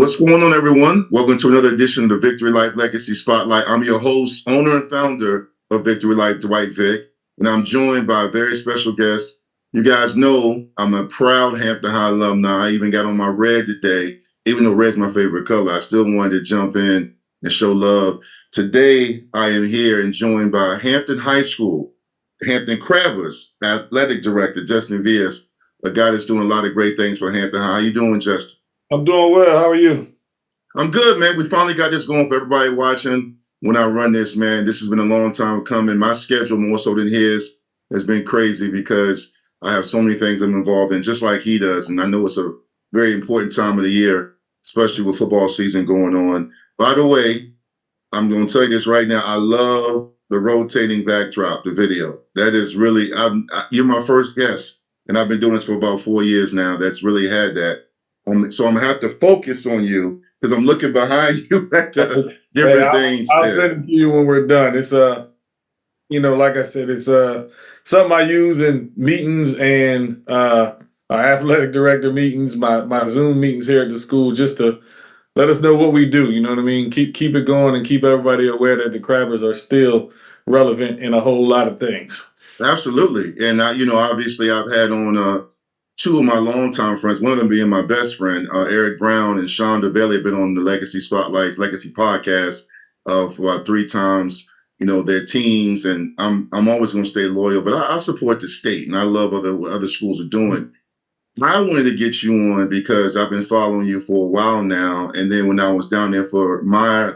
What's going on, everyone? Welcome to another edition of the Vicktory Life Legacy Spotlight. I'm your host, owner, and founder of Vicktory Life, Dwight Vick, and I'm joined by a very special guest. You guys know I'm a proud Hampton High alumni. I even got on my red today. Even though red's my favorite color, I still wanted to jump in and show love. Today, I am here and joined by Hampton High School, Hampton Crabbers Athletic Director, Justin Vias, a guy that's doing a lot of great things for Hampton High. How you doing, Justin? I'm doing well. How are you? I'm good, man. We finally got this going for everybody watching. When I run this, man, this has been a long time coming. My schedule, more so than his, has been crazy because I have so many things I'm involved in, just like he does. And I know it's a very important time of the year, especially with football season going on. By the way, I'm going to tell you this right now. I love the rotating backdrop, the video. That is really, you're my first guest, and I've been doing this for about 4 years now. That's really had that. So I'm going to have to focus on you because I'm looking behind you at the different things. I'll send it to you when we're done. It's, like I said, it's something I use in meetings and our athletic director meetings, my Zoom meetings here at the school, just to let us know what we do. You know what I mean? Keep it going and keep everybody aware that the Crabbers are still relevant in a whole lot of things. Absolutely. And, obviously I've had on two of my longtime friends, one of them being my best friend, Eric Brown and Shonda Bailey, have been on the Legacy Spotlights, Legacy Podcast for about 3 times, their teams. And I'm always going to stay loyal, but I support the state and I love what other schools are doing. I wanted to get you on because I've been following you for a while now. And then when I was down there for my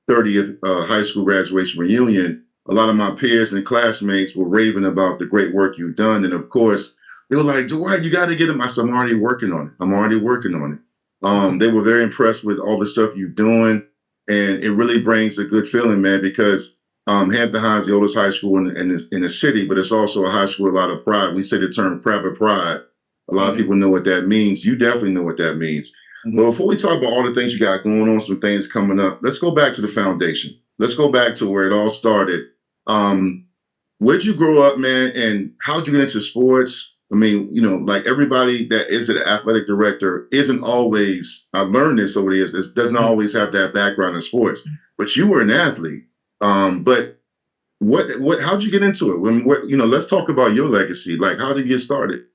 30th high school graduation reunion, a lot of my peers and classmates were raving about the great work you've done. And of course, they were like, Dwight, you got to get him. I said, I'm already working on it. They were very impressed with all the stuff you're doing. And it really brings a good feeling, man, because Hampton High is the oldest high school in the city, but it's also a high school with a lot of pride. We say the term Crabber Pride. A lot of people know what that means. You definitely know what that means. But before we talk about all the things you got going on, some things coming up, let's go back to the foundation. Let's go back to where it all started. Where'd you grow up, man, and how'd you get into sports? I mean, like everybody that is an athletic director isn't always, I've learned this over the years, this doesn't always have that background in sports, but you were an athlete. But how'd you get into it? Let's talk about your legacy. Like, how did you get started?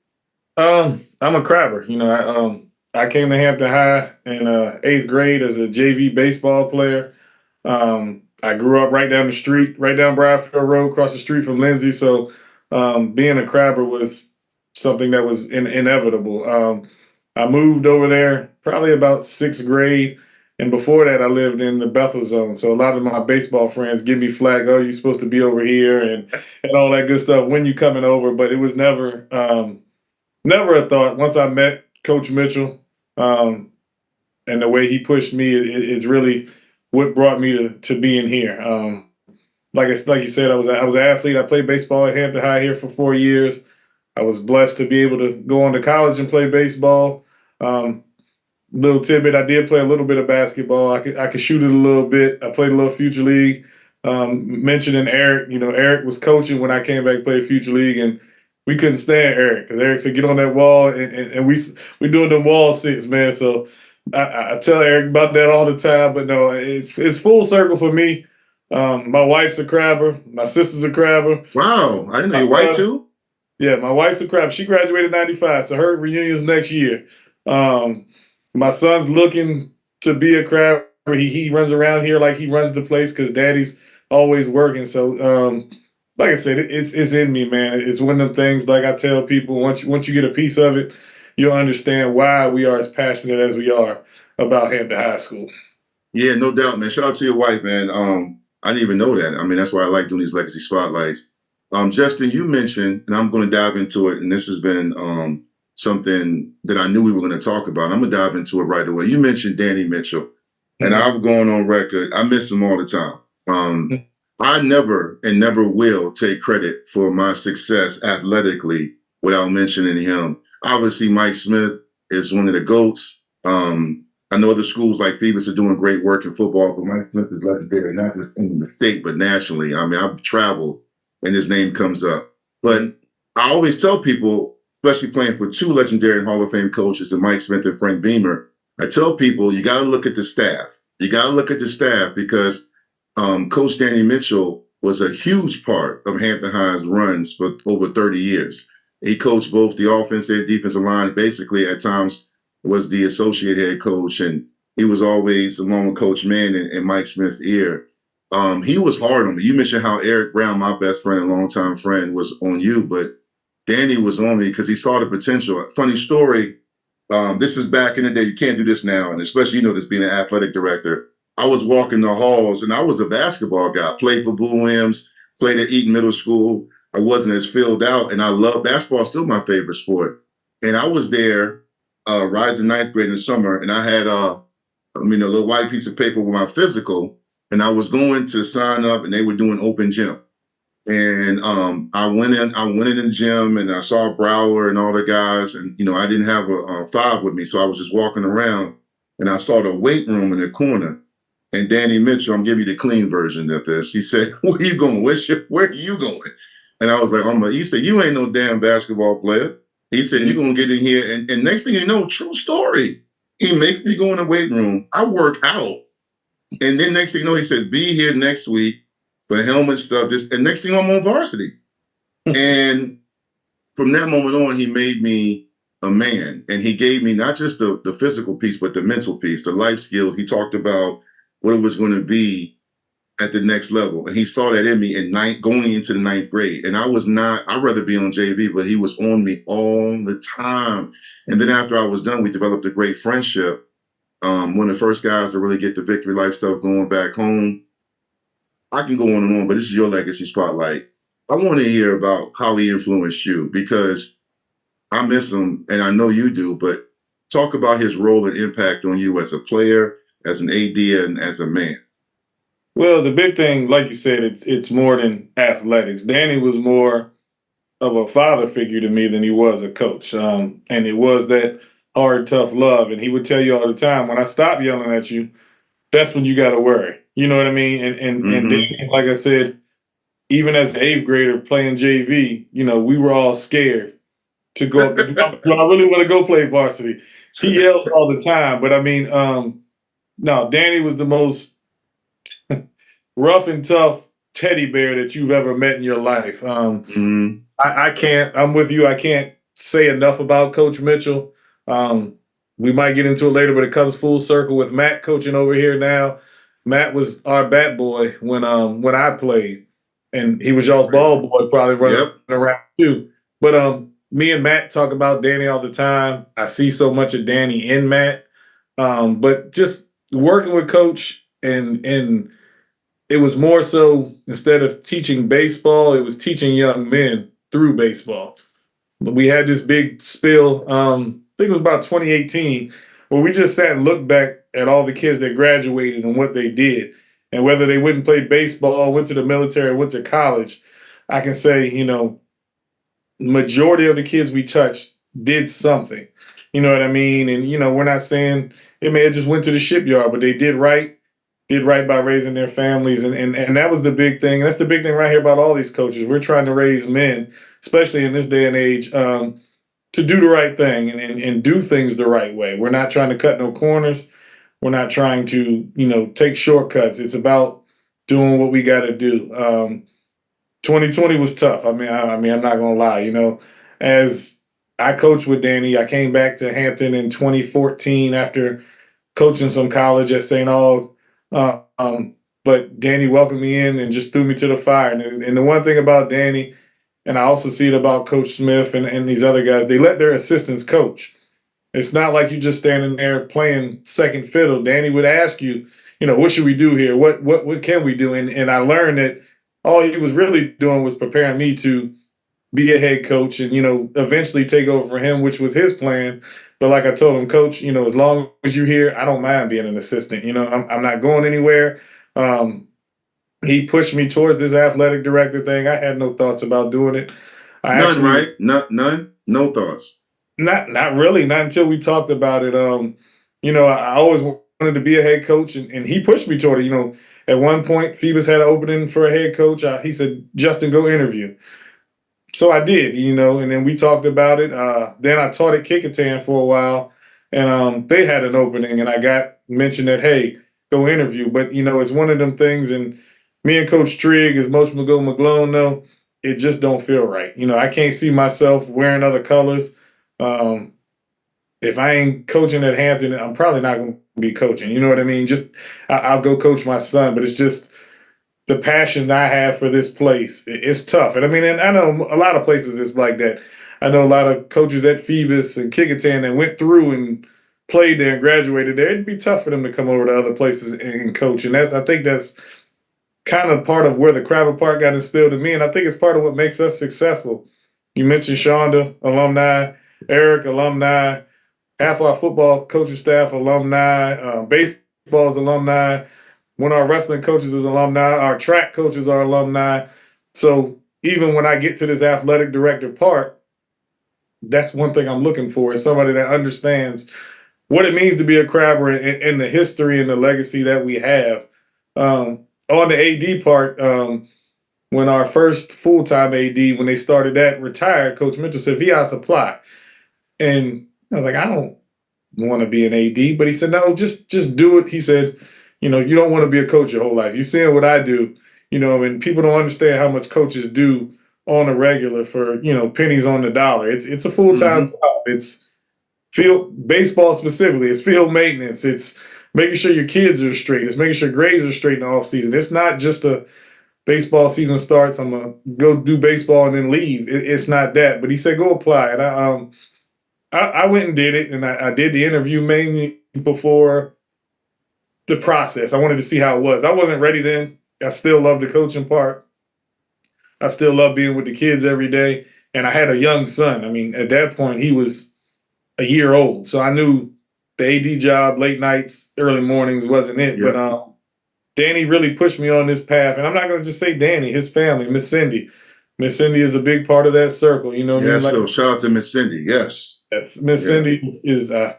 I'm a Crabber. I came to Hampton High in 8th grade as a JV baseball player. I grew up right down the street, right down Bradfield Road, across the street from Lindsay. So being a Crabber was something that was inevitable. I moved over there probably about 6th grade. And before that, I lived in the Bethel zone. So a lot of my baseball friends give me flack, oh, you're supposed to be over here and all that good stuff when you coming over. But it was never a thought. Once I met Coach Mitchell and the way he pushed me, it's really what brought me to being here. Like you said, I was an athlete. I played baseball at Hampton High here for 4 years. I was blessed to be able to go on to college and play baseball. Little tidbit, I did play a little bit of basketball. I could shoot it a little bit. I played a little Future League. Mentioning Eric, Eric was coaching when I came back to play Future League, and we couldn't stand Eric because Eric said, get on that wall, and we doing the wall sits, man. So I tell Eric about that all the time, but no, it's full circle for me. My wife's a Crabber. My sister's a Crabber. Wow, I didn't know your wife too? Yeah, my wife's a Crabber. She graduated in 95, so her reunion's next year. My son's looking to be a Crabber. He runs around here like he runs the place because daddy's always working. So, like I said, it's in me, man. It's one of them things, like I tell people, once you get a piece of it, you'll understand why we are as passionate as we are about Hampton High School. Yeah, no doubt, man. Shout out to your wife, man. I didn't even know that. I mean, that's why I like doing these legacy spotlights. Justin, you mentioned, and I'm going to dive into it, and this has been something that I knew we were going to talk about. I'm going to dive into it right away. You mentioned Danny Mitchell, and I've gone on record. I miss him all the time. I never and never will take credit for my success athletically without mentioning him. Obviously, Mike Smith is one of the GOATs. I know other schools like Phoebus are doing great work in football, but Mike Smith is legendary, not just in the state, but nationally. I mean, I've traveled and his name comes up. But I always tell people, especially playing for 2 legendary Hall of Fame coaches, and Mike Smith and Frank Beamer, I tell people you got to look at the staff. You got to look at the staff because Coach Danny Mitchell was a huge part of Hampton High's runs for over 30 years. He coached both the offensive and defensive lines. Basically, at times was the associate head coach, and he was always along with Coach Mann and Mike Smith's ear. He was hard on me. You mentioned how Eric Brown, my best friend and longtime friend, was on you, but Danny was on me because he saw the potential. Funny story. This is back in the day. You can't do this now, and especially this being an athletic director. I was walking the halls, and I was a basketball guy. Played for Boo Williams. Played at Eaton Middle School. I wasn't as filled out, and I love basketball. Still my favorite sport. And I was there, rising ninth grade in the summer, and I had a little white piece of paper with my physical, and I was going to sign up, and they were doing open gym. And I went in the gym and I saw Brower and all the guys, and I didn't have a fob with me, so I was just walking around, and I saw the weight room in the corner. And Danny Mitchell, I'm giving you the clean version of this. He said, "Where are you going? Where are you going?" And I was like, he said, "You ain't no damn basketball player." He said, "You're gonna get in here," and next thing you know, true story. He makes me go in the weight room. I work out, and then next thing you know, he said, "Be here next week for helmet stuff." And next thing I'm on varsity. And from that moment on, he made me a man. And he gave me not just the physical piece, but the mental piece, the life skills. He talked about what it was going to be at the next level. And he saw that in me going into the ninth grade. And I'd rather be on JV, but he was on me all the time. And then after I was done, we developed a great friendship. One of the first guys to really get the Vicktory life stuff going back home. I can go on and on, but this is your legacy spotlight. I want to hear about how he influenced you because I miss him and I know you do, but talk about his role and impact on you as a player, as an AD, and as a man. Well, the big thing, like you said, it's more than athletics. Danny was more of a father figure to me than he was a coach. And it was that hard, tough love. And he would tell you all the time, when I stop yelling at you, that's when you got to worry. You know what I mean? And then, like I said, even as an eighth grader playing JV, we were all scared to go up. Do I really want to go play varsity? He yells all the time, but I mean, no, Danny was the most rough and tough teddy bear that you've ever met in your life. I can't. I'm with you. I can't say enough about Coach Mitchell. We might get into it later, but it comes full circle with Matt coaching over here now. Matt was our bat boy when I played, and he was y'all's ball boy, probably running around too. But me and Matt talk about Danny all the time. I see so much of Danny in Matt. But just working with Coach and it was more so instead of teaching baseball, it was teaching young men through baseball. We had this big spill, I think it was about 2018, where we just sat and looked back at all the kids that graduated and what they did. And whether they went and played baseball, went to the military, went to college, I can say, majority of the kids we touched did something. You know what I mean? And, we're not saying it may have just went to the shipyard, but they did right by raising their families. And that was the big thing. That's the big thing right here about all these coaches. We're trying to raise men, especially in this day and age, to do the right thing and do things the right way. We're not trying to cut no corners. We're not trying to, take shortcuts. It's about doing what we got to do. 2020 was tough. I mean, I'm not going to lie. As I coached with Danny, I came back to Hampton in 2014 after coaching some college at St. Aug. But Danny welcomed me in and just threw me to the fire. And the one thing about Danny, and I also see it about Coach Smith and these other guys, they let their assistants coach. It's not like you just standing there playing second fiddle. Danny would ask you, what should we do here? What can we do? And I learned that all he was really doing was preparing me to be a head coach and, eventually take over for him, which was his plan. But like I told him, Coach, as long as you're here, I don't mind being an assistant. I'm not going anywhere. He pushed me towards this athletic director thing. I had no thoughts about doing it. None? No thoughts? Not really. Not until we talked about it. I always wanted to be a head coach, and he pushed me toward it. At one point, Phoebus had an opening for a head coach. He said, "Justin, go interview." So I did, and then we talked about it. Then I taught at Kickintan for a while. and they had an opening, and I got mentioned that, hey, go interview. But it's one of them things, and me and Coach Trigg, as most McGlone know, it just don't feel right. I can't see myself wearing other colors. Um, if I ain't coaching at Hampton, I'm probably not going to be coaching. You know what I mean? Just I'll go coach my son, but it's just the passion I have for this place. It's tough, and and I know a lot of places it's like that. I know a lot of coaches at Phoebus and Kickintan that went through and played there and graduated there. It'd be tough for them to come over to other places and coach, and I think that's kind of part of where the Crabber Park got instilled in me, and I think it's part of what makes us successful. You mentioned Shonda, alumni, Eric, alumni, half our football coaching staff, alumni, baseball's alumni, one of our wrestling coaches is alumni, our track coaches are alumni. So even when I get to this athletic director part, that's one thing I'm looking for is somebody that understands what it means to be a Crabber and the history and the legacy that we have. On the AD part, when our first full-time AD, when they started that, retired, Coach Mitchell said, "Vi supply." And I was like, I don't want to be an AD, but he said, no, just do it. He said, you don't want to be a coach your whole life. You're seeing what I do, and people don't understand how much coaches do on a regular for, pennies on the dollar. It's a full-time job. It's field baseball specifically. It's field maintenance. It's making sure your kids are straight. It's making sure grades are straight in the off season. It's not just a baseball season starts, I'm gonna go do baseball and then leave. It's not that. But he said, go apply. And I went and did it, and I did the interview mainly before the process. I wanted to see how it was. I wasn't ready then. I still love the coaching part. I still love being with the kids every day. And I had a young son. At that point, he was a year old. So I knew the AD job, late nights, early mornings wasn't it. Yeah. But Danny really pushed me on this path. And I'm not going to just say Danny, his family, Miss Cindy. Miss Cindy is a big part of that circle. You know what I mean? So shout out to Miss Cindy. Yes. Miss Cindy is a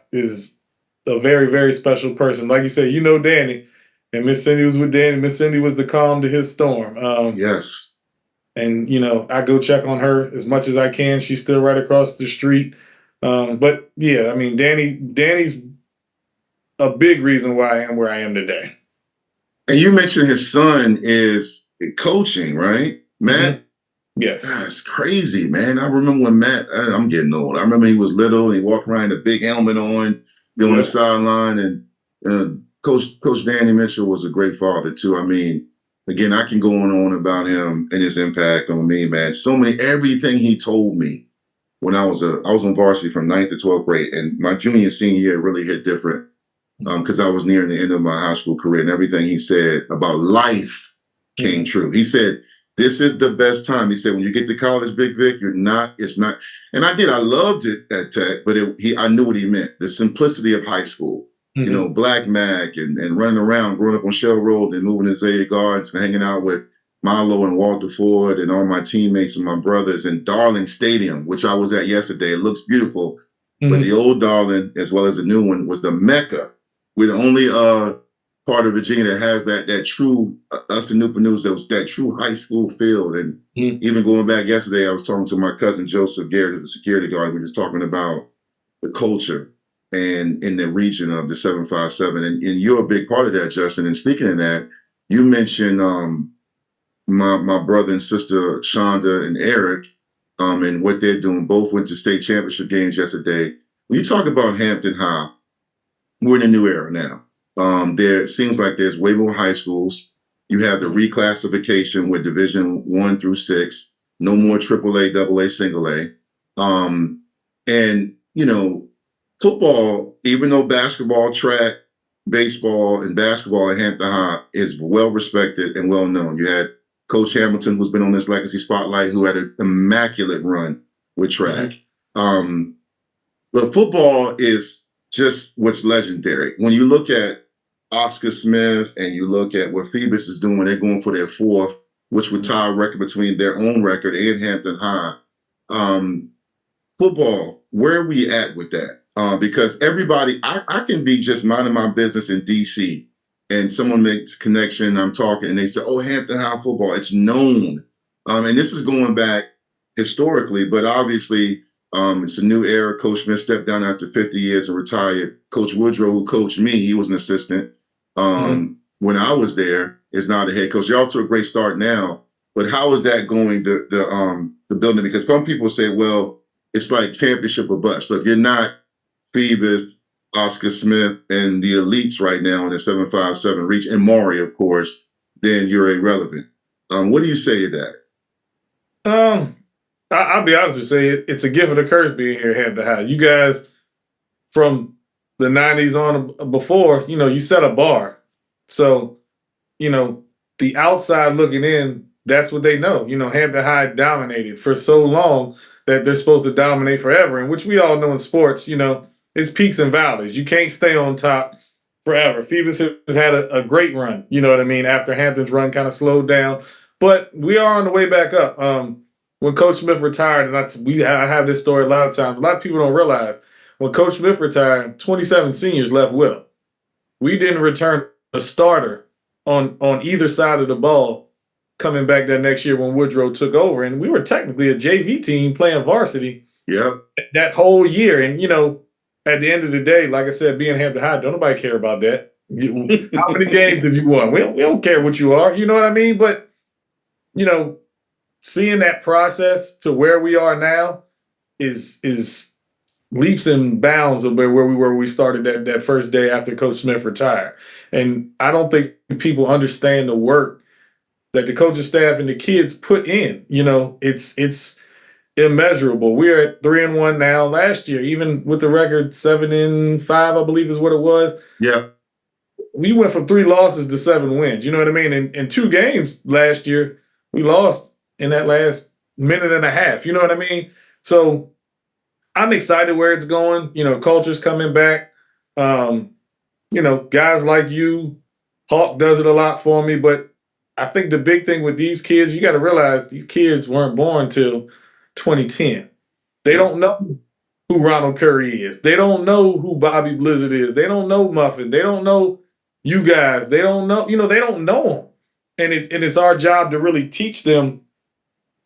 very, very special person. Like you said, Danny, and Miss Cindy was with Danny. Miss Cindy was the calm to his storm. Yes. And I go check on her as much as I can. She's still right across the street. But yeah, Danny's a big reason why I am where I am today. And you mentioned his son is coaching, right, Matt? Mm-hmm. Yes. That's crazy, man. I remember when Matt, I'm getting old. I remember he was little and he walked around with a big helmet on, on the sideline. And Coach Danny Mitchell was a great father, too. Again, I can go on about him and his impact on me, man. Everything he told me when I was on varsity from 9th to 12th grade. And my junior, senior year really hit different because I was nearing the end of my high school career. And everything he said about life came true. He said, this is the best time. He said, when you get to college, Big Vic, it's not. And I loved it at Tech, but I knew what he meant. The simplicity of high school, Black Mac and running around, growing up on Shell Road and moving to Zaya Gardens and hanging out with Milo and Walter Ford and all my teammates and my brothers and Darling Stadium, which I was at yesterday. It looks beautiful. But the old Darling, as well as the new one, was the Mecca. We're the only part of Virginia that has that true, us in Newport News, that true high school field. And even going back yesterday, I was talking to my cousin Joseph Garrett, who's a security guard. We were just talking about the culture and in the region of the 757. And you're a big part of that, Justin. And speaking of that, you mentioned my brother and sister, Shonda and Eric, and what they're doing. Both went to state championship games yesterday. When you talk about Hampton High, we're in a new era now. There seems like there's way more high schools. You have the reclassification with Division 1 through 6, no more AAA, AA, single A. And, football, even though basketball, track, baseball, and basketball at Hampton High is well respected and well known. You had Coach Hamilton, who's been on this Legacy Spotlight, who had an immaculate run with track. But football is just what's legendary. When you look at Oscar Smith and you look at what Phoebus is doing, they're going for their 4th, which would tie a record between their own record and Hampton High. Football, where are we at with that? Because everybody, I can be just minding my business in DC and someone makes a connection, I'm talking, and they say, oh, Hampton High football, it's known. And this is going back historically, but obviously It's a new era. Coach Smith stepped down after 50 years and retired. Coach Woodrow, who coached me, he was an assistant when I was there, is now the head coach. You're off to a great start now. But how is that going, the building? Because some people say, well, it's like championship or bust. So if you're not Phoebus, Oscar Smith, and the elites right now in the 757 reach, and Maury, of course, then you're irrelevant. What do you say to that? I'll be honest with you, it's a gift and a curse being here at Hampton High. You guys from the 90s on before, you set a bar. So, the outside looking in, that's what they know. Hampton High dominated for so long that they're supposed to dominate forever, and which we all know in sports, it's peaks and valleys. You can't stay on top forever. Phoebus has had a great run, you know what I mean, after Hampton's run kind of slowed down. But we are on the way back up. When Coach Smith retired, and I have this story a lot of times, a lot of people don't realize, when Coach Smith retired, 27 seniors left with him. We didn't return a starter on either side of the ball coming back that next year when Woodrow took over. And we were technically a JV team playing varsity that whole year. And, at the end of the day, like I said, being Hampton High, don't nobody care about that. How many games have you won? We don't care what you are. You know what I mean? But, seeing that process to where we are now is leaps and bounds of where we were when we started that first day after Coach Smith retired. And I don't think people understand the work that the coaching staff and the kids put in. It's immeasurable. We're at 3-1 now. Last year, even with the record 7-5, I believe is what it was. Yeah. We went from 3 losses to 7 wins. You know what I mean? In 2 games last year, we lost in that last minute and a half. You know what I mean? So I'm excited where it's going. Culture's coming back. Guys like you, Hawk does it a lot for me. But I think the big thing with these kids, you got to realize these kids weren't born till 2010. They don't know who Ronald Curry is. They don't know who Bobby Blizzard is. They don't know Muffin. They don't know you guys. They don't know, they don't know them. And it's our job to really teach them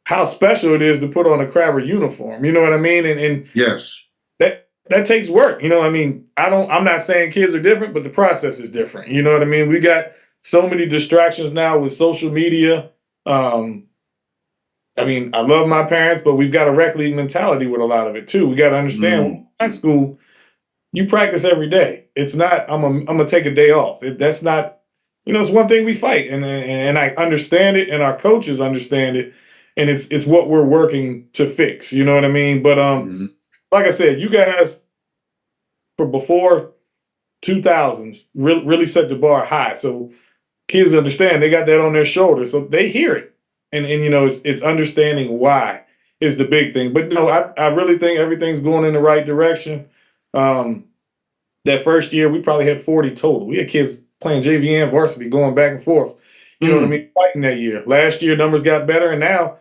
how special it is to put on a Crabber uniform. You know what I mean? And yes, that takes work. I'm not saying kids are different, but the process is different. You know what I mean? We got so many distractions now with social media. I love my parents, but we've got a rec league mentality with a lot of it too. We got to understand high school, you practice every day. It's not, I'm gonna take a day off. That's not, it's one thing we fight, and I understand it, and our coaches understand it. And it's what we're working to fix. You know what I mean? But like I said, you guys for before 2000s really set the bar high. So kids understand they got that on their shoulders, so they hear it, and it's understanding why is the big thing. But I really think everything's going in the right direction. That first year we probably had 40 total. We had kids playing JV and varsity going back and forth. You know what I mean? Fighting that year. Last year numbers got better, and now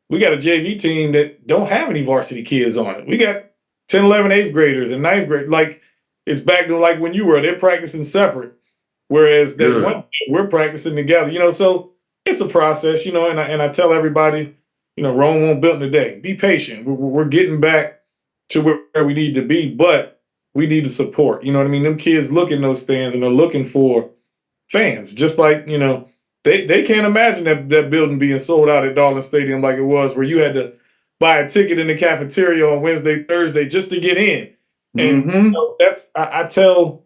we got a JV team that don't have any varsity kids on it. We got 10, 11, 8th graders and 9th grade. Like, it's back to like when you were. They're practicing separate, whereas we're practicing together. So it's a process, and I tell everybody, Rome won't built in a day. Be patient. We're getting back to where we need to be, but we need the support. You know what I mean? Them kids look in those stands and they're looking for fans, just like, They can't imagine that building being sold out at Darling Stadium like it was, where you had to buy a ticket in the cafeteria on Wednesday, Thursday just to get in. And I tell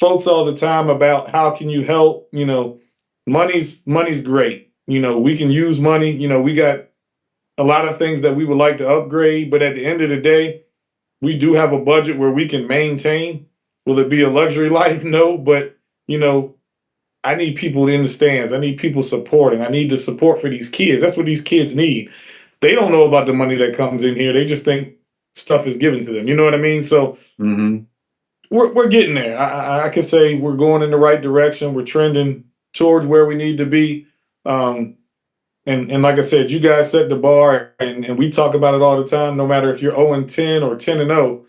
folks all the time about how can you help. Money's great. We can use money. We got a lot of things that we would like to upgrade, but at the end of the day, we do have a budget where we can maintain. Will it be a luxury life? No, but I need people in the stands. I need people supporting. I need the support for these kids. That's what these kids need. They don't know about the money that comes in here. They just think stuff is given to them. You know what I mean? So we're getting there. I can say we're going in the right direction. We're trending towards where we need to be. And like I said, you guys set the bar, and we talk about it all the time. No matter if you're 0-10 or 10-0,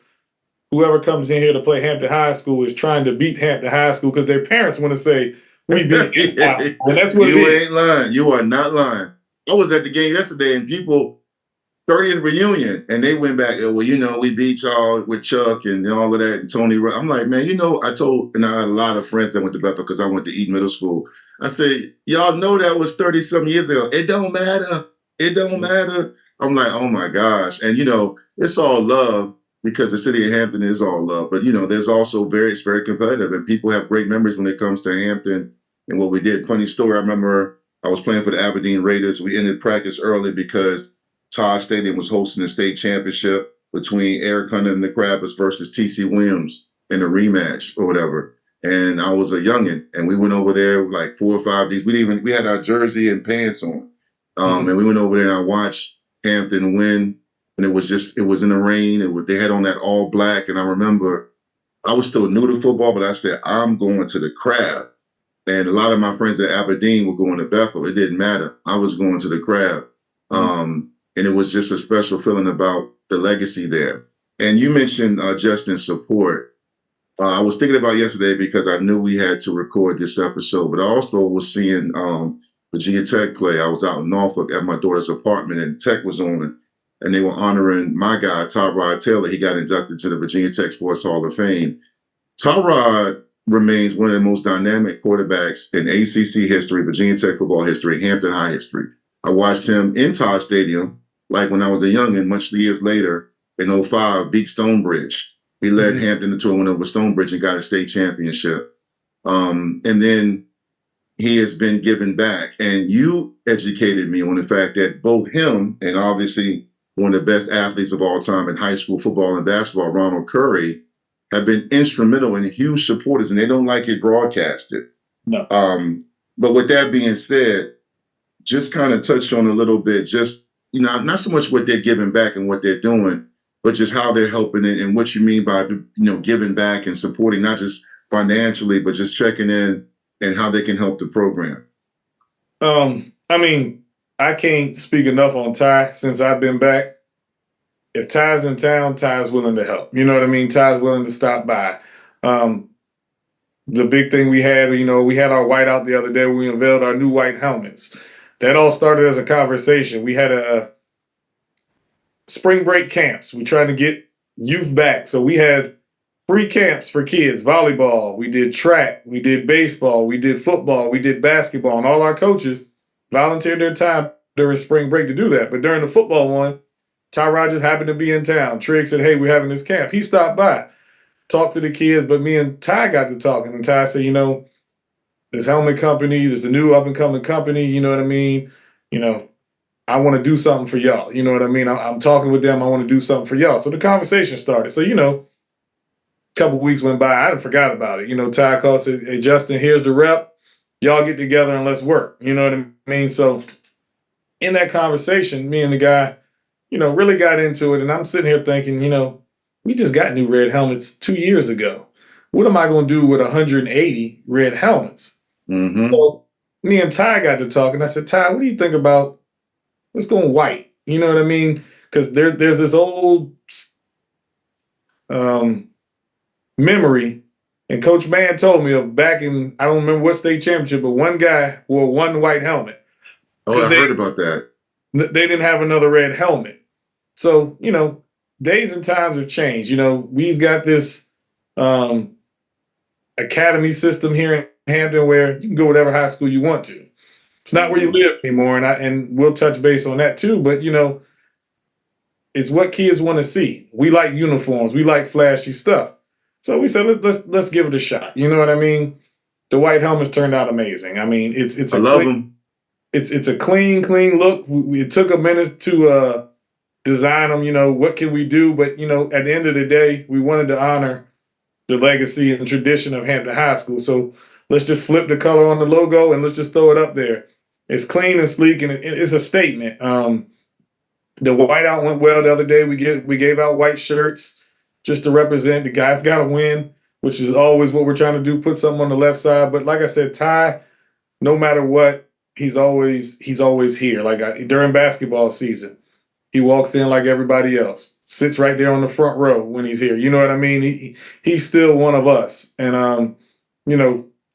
whoever comes in here to play Hampton High School is trying to beat Hampton High School because their parents want to say, we beat Hampton High School. And that's what you ain't lying. You are not lying. I was at the game yesterday, and people 30th reunion, and they went back. Well, we beat y'all with Chuck and all of that, and Tony. I'm like, man, I told, and I had a lot of friends that went to Bethel because I went to Eaton Middle School. I said, y'all know that was 30 some years ago. It don't matter. It don't matter. I'm like, oh my gosh, and it's all love because the city of Hampton is all love, but there's also it's very competitive, and people have great memories when it comes to Hampton and what we did. Funny story. I remember I was playing for the Aberdeen Raiders. We ended practice early because Todd Stadium was hosting the state championship between Eric Hunter and the Crabbers versus TC Williams in a rematch or whatever. And I was a youngin', and we went over there like 4 or 5 days. We had our jersey and pants on, and we went over there and I watched Hampton win. And it was in the rain. They had on that all black, and I remember I was still new to football, but I said I'm going to the Crab. And a lot of my friends at Aberdeen were going to Bethel. It didn't matter. I was going to the Crab. And it was just a special feeling about the legacy there. And you mentioned Justin support. I was thinking about yesterday because I knew we had to record this episode, but I also was seeing Virginia Tech play. I was out in Norfolk at my daughter's apartment, and Tech was on, and they were honoring my guy, Tyrod Taylor. He got inducted to the Virginia Tech Sports Hall of Fame. Tyrod remains one of the most dynamic quarterbacks in ACC history, Virginia Tech football history, Hampton High history. I watched him in Todd Stadium, like when I was a youngin', much years later, in 05, beat Stonebridge. He led Hampton to a win over Stonebridge and got a state championship. And then he has been given back. And you educated me on the fact that both him and obviously one of the best athletes of all time in high school football and basketball, Ronald Curry, have been instrumental and huge supporters, and they don't like it broadcasted. No. But with that being said, just kind of touch on a little bit, just, not so much what they're giving back and what they're doing, but just how they're helping it and what you mean by, giving back and supporting, not just financially, but just checking in and how they can help the program. I can't speak enough on Ty since I've been back. If Ty's in town, Ty's willing to help. You know what I mean? Ty's willing to stop by. The big thing we had, we had our white out the other day. We unveiled our new white helmets. That all started as a conversation. We had a spring break camps. We tried to get youth back. So we had free camps for kids, volleyball. We did track. We did baseball. We did football. We did basketball. And all our coaches volunteered their time during spring break to do that. But during the football one, Tyrod just happened to be in town. Trigg said, hey, we're having this camp. He stopped by, talked to the kids, but me and Ty got to talking. And Ty said, this helmet company, there's a new up-and-coming company, you know what I mean? I want to do something for y'all. You know what I mean? I'm talking with them. I want to do something for y'all. So the conversation started. So, a couple weeks went by. I hadn't forgot about it. Ty called, said, hey, Justin, here's the rep. Y'all get together and let's work. You know what I mean? So in that conversation, me and the guy, really got into it. And I'm sitting here thinking, we just got new red helmets 2 years ago. What am I going to do with 180 red helmets? Mm-hmm. So me and Ty got to talk, and I said, Ty, what do you think about let's go white? You know what I mean? Because there's this old memory, and Coach Mann told me of back in, I don't remember what state championship, but one guy wore one white helmet. Oh, I heard about that. They didn't have another red helmet. So, days and times have changed. We've got this academy system here in Hampton where you can go whatever high school you want to. It's not where you live anymore, and we'll touch base on that too. But it's what kids want to see. We like uniforms. We like flashy stuff. So we said let's give it a shot. You know what I mean? The white helmets turned out amazing. I mean, it's I love them. It's a clean look. It took a minute to design them. What can we do? But at the end of the day, we wanted to honor the legacy and tradition of Hampton High School. So let's just flip the color on the logo and let's just throw it up there. It's clean and sleek, and it's a statement. The whiteout went well the other day. We gave out white shirts just to represent the guys got to win, which is always what we're trying to do, put something on the left side. But like I said, Ty, no matter what, he's always here. Like during basketball season, he walks in like everybody else, sits right there on the front row when he's here. You know what I mean? He's still one of us. And,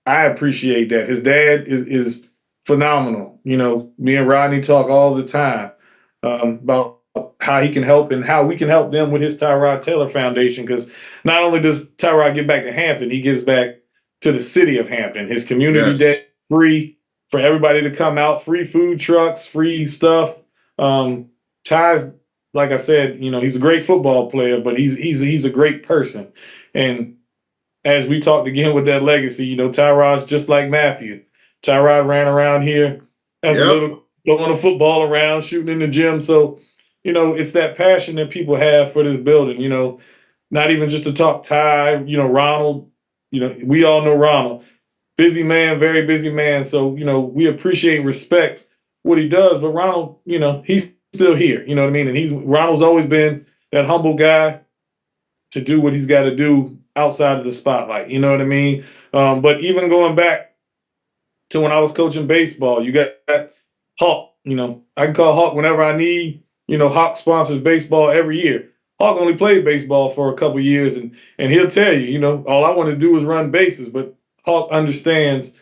I appreciate that. His dad is phenomenal. Me and Rodney talk all the time about how he can help and how we can help them with his Tyrod Taylor Foundation. Because not only does Tyrod give back to Hampton, he gives back to the city of Hampton. His community day, Yes. free for everybody to come out, free food trucks, free stuff. Ty's, like I said, he's a great football player, but he's a great person. And as we talked again with that legacy, Tyrod's just like Matthew. Tyrod ran around here as a Yep. little throwing a football around, shooting in the gym. So, it's that passion that people have for this building, not even just to talk Ty, Ronald, we all know Ronald. Busy man, very busy man. So, we appreciate and respect what he does, but Ronald, he's still here. You know what I mean? And Ronald's always been that humble guy to do what he's got to do outside of the spotlight. You know what I mean? But even going back to when I was coaching baseball, you got Hawk. I can call Hawk whenever I need. Hawk sponsors baseball every year. Hawk only played baseball for a couple years, and he'll tell you, all I want to do is run bases. But Hawk understands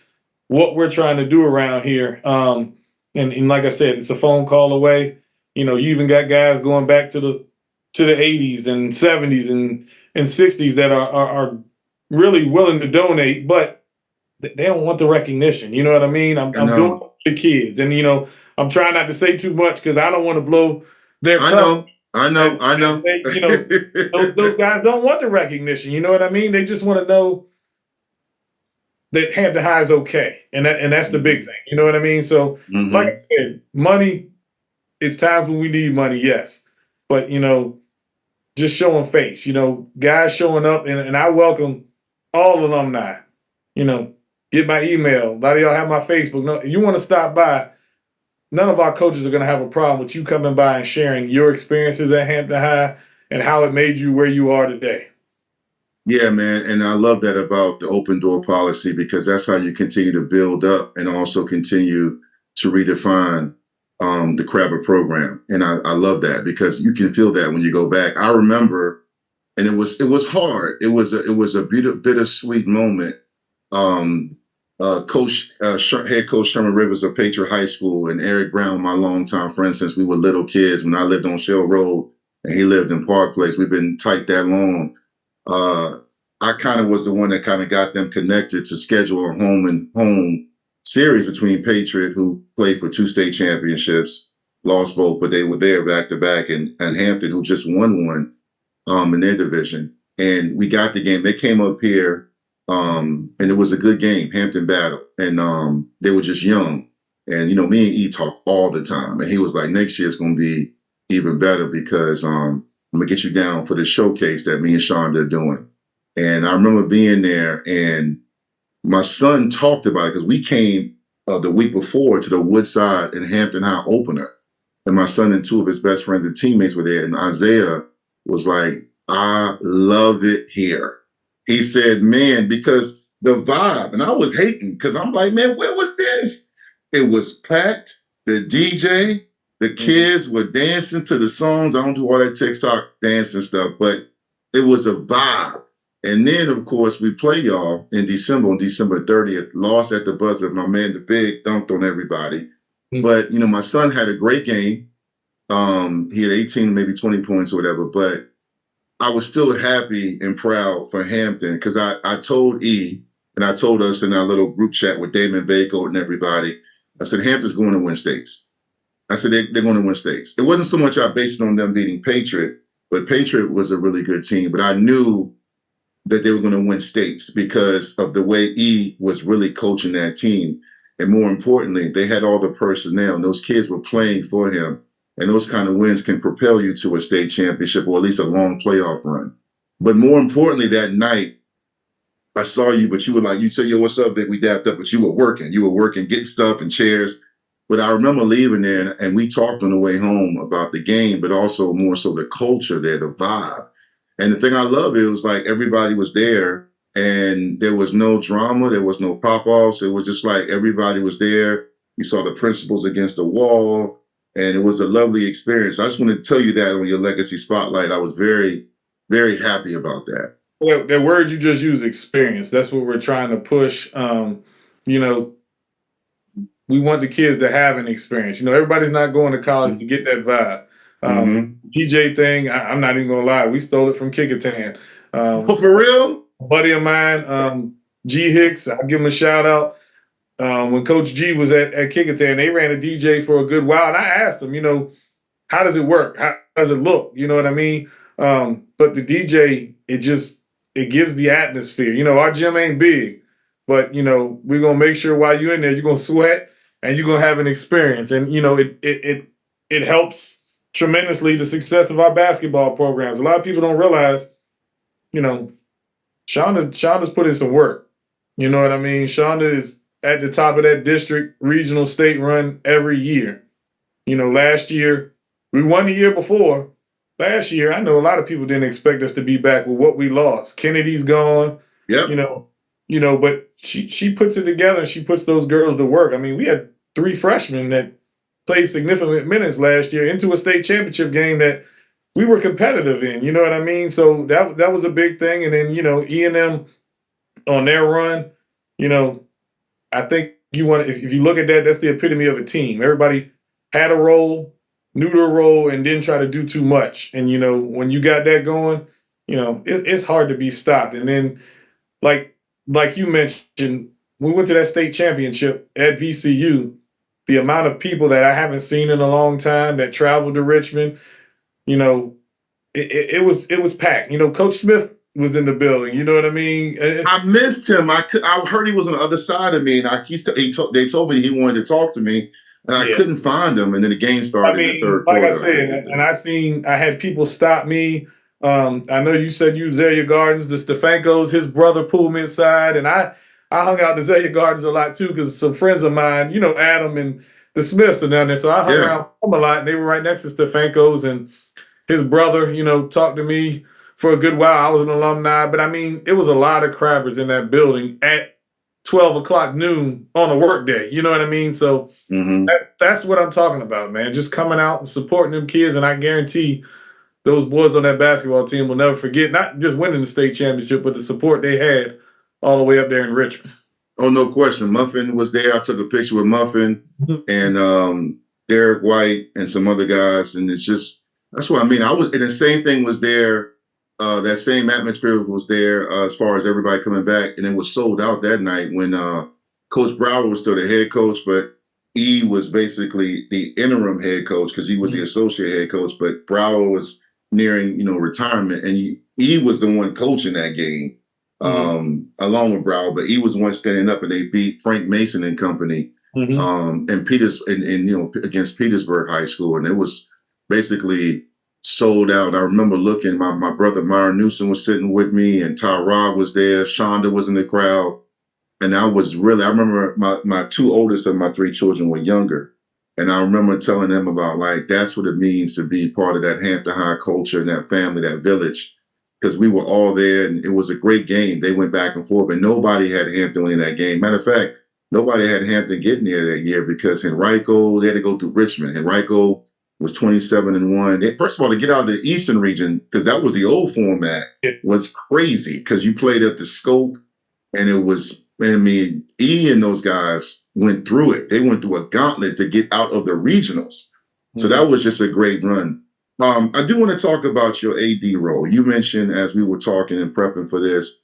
what we're trying to do around here. And like I said, it's a phone call away. You even got guys going back to the 80s and 70s and 60s that are really willing to donate, but they don't want the recognition. You know what I mean? I'm doing it for the kids, and I'm trying not to say too much because I don't want to blow their cover. I know. Those guys don't want the recognition. You know what I mean? They just want to know that Hampton High is okay, and that's the big thing. You know what I mean? So, like I said, money. It's times when we need money, yes, but just showing face. Guys showing up, and I welcome all alumni. Get my email. A lot of y'all have my Facebook. No, if you want to stop by, none of our coaches are going to have a problem with you coming by and sharing your experiences at Hampton High and how it made you where you are today. Yeah, man. And I love that about the open door policy, because that's how you continue to build up and also continue to redefine the Crabber program. And I love that, because you can feel that when you go back. I remember, and it was hard. It was a bittersweet moment. Head coach Sherman Rivers of Patriot High School, and Eric Brown, my longtime friend since we were little kids when I lived on Shell Road and he lived in Park Place. We've been tight that long. I kind of was the one that kind of got them connected to schedule a home and home series between Patriot, who played for 2 state championships, lost both, but they were there back to back, and Hampton, who just won one in their division. And we got the game. They came up here, and it was a good game, Hampton battle. And they were just young. And, me and E talk all the time. And he was like, next year it's going to be even better, because I'm going to get you down for the showcase that me and Shonda are doing. And I remember being there, and my son talked about it, because we came the week before to the Woodside and Hampton High opener. And my son and 2 of his best friends and teammates were there. And Isaiah was like, I love it here. He said, man, because the vibe, and I was hating, because I'm like, man, where was this? It was packed. The DJ, the kids were dancing to the songs. I don't do all that TikTok dance and stuff, but it was a vibe. And then, of course, we play y'all in December, on December 30th, lost at the buzzer. My man, the Big, dunked on everybody. But, my son had a great game. He had 18, maybe 20 points or whatever. But I was still happy and proud for Hampton, because I told E, and I told us in our little group chat with Damon Bako and everybody, I said, Hampton's going to win states. I said, they're going to win states. It wasn't so much I based it on them beating Patriot, but Patriot was a really good team. But I knew that they were going to win states because of the way E was really coaching that team. And more importantly, they had all the personnel, and those kids were playing for him. And those kind of wins can propel you to a state championship, or at least a long playoff run. But more importantly, that night, I saw you, but you were like, you said, yo, what's up, Vick? We dapped up, but you were working. You were working, getting stuff and chairs. But I remember leaving there, and we talked on the way home about the game, but also more so the culture there, the vibe. And the thing I love, it was like everybody was there, and there was no drama. There was no pop-offs. It was just like everybody was there. You saw the principals against the wall, and it was a lovely experience. I just want to tell you that on your Legacy Spotlight. I was very, very happy about that. Well, that word you just used, experience, that's what we're trying to push. We want the kids to have an experience. Everybody's not going to college to get that vibe. DJ thing, I'm not even gonna lie, we stole it from Kickertan. Oh, for real? A buddy of mine, G Hicks, I'll give him a shout out. When Coach G was at Kickertan, they ran a DJ for a good while, and I asked him, how does it work? How does it look? You know what I mean? But the DJ, it gives the atmosphere. Our gym ain't big, but we're gonna make sure while you're in there, you're gonna sweat and you're gonna have an experience. And it helps tremendously the success of our basketball programs. A lot of people don't realize, Shonda's put in some work. You know what I mean? Shonda is at the top of that district, regional, state run every year. Last year, we won the year before. Last year, I know a lot of people didn't expect us to be back with what we lost. Kennedy's gone. Yep. But she puts it together and she puts those girls to work. I mean, we had 3 freshmen that played significant minutes last year into a state championship game that we were competitive in. You know what I mean? So that was a big thing. And then, E&M on their run, I think if you look at that, that's the epitome of a team. Everybody had a role, knew their role, and didn't try to do too much. And when you got that going, it's hard to be stopped. And then, like you mentioned, we went to that state championship at VCU. The amount of people that I haven't seen in a long time that traveled to Richmond, it was packed. Coach Smith was in the building. You know what I mean? I missed him. I heard he was on the other side of me, and they told me he wanted to talk to me, and I couldn't find him. And then the game started in the third quarter. Like I said, and I had people stop me. I know you said you Zelia Gardens, the Stefankos, his brother pulled me inside, and I hung out in Zelia Gardens a lot too because some friends of mine, Adam and the Smiths are down there, so I hung around them a lot, and they were right next to Stefankos, and his brother, talked to me for a good while. I was an alumni, but I mean, it was a lot of crabbers in that building at 12 o'clock noon on a work day. You know what I mean? So that's what I'm talking about, man. Just coming out and supporting them kids, and I guarantee those boys on that basketball team will never forget, not just winning the state championship, but the support they had all the way up there in Richmond. Oh, no question. Muffin was there. I took a picture with Muffin and Derek White and some other guys, and that's what I mean. And the same thing was there. That same atmosphere was there as far as everybody coming back, and it was sold out that night when Coach Brower was still the head coach, but E was basically the interim head coach because he was the associate head coach, but Brower was nearing, retirement, and E was the one coaching that game along with Brower, but E was the one standing up, and they beat Frank Mason and company and against Petersburg High School, and it was basically sold out. I remember looking, my brother Myron Newsom was sitting with me, and Ty Robb was there. Shonda was in the crowd. And I remember my 2 oldest of my 3 children were younger. And I remember telling them about, that's what it means to be part of that Hampton High culture and that family, that village. Because we were all there, and it was a great game. They went back and forth, and nobody had Hampton in that game. Matter of fact, nobody had Hampton getting there that year because Henrico, they had to go through Richmond. Henrico was 27-1. First of all, to get out of the Eastern region, because that was the old format, was crazy because you played at the Scope, and it was, E and those guys went through it. They went through a gauntlet to get out of the regionals. So that was just a great run. I do want to talk about your AD role. You mentioned, as we were talking and prepping for this,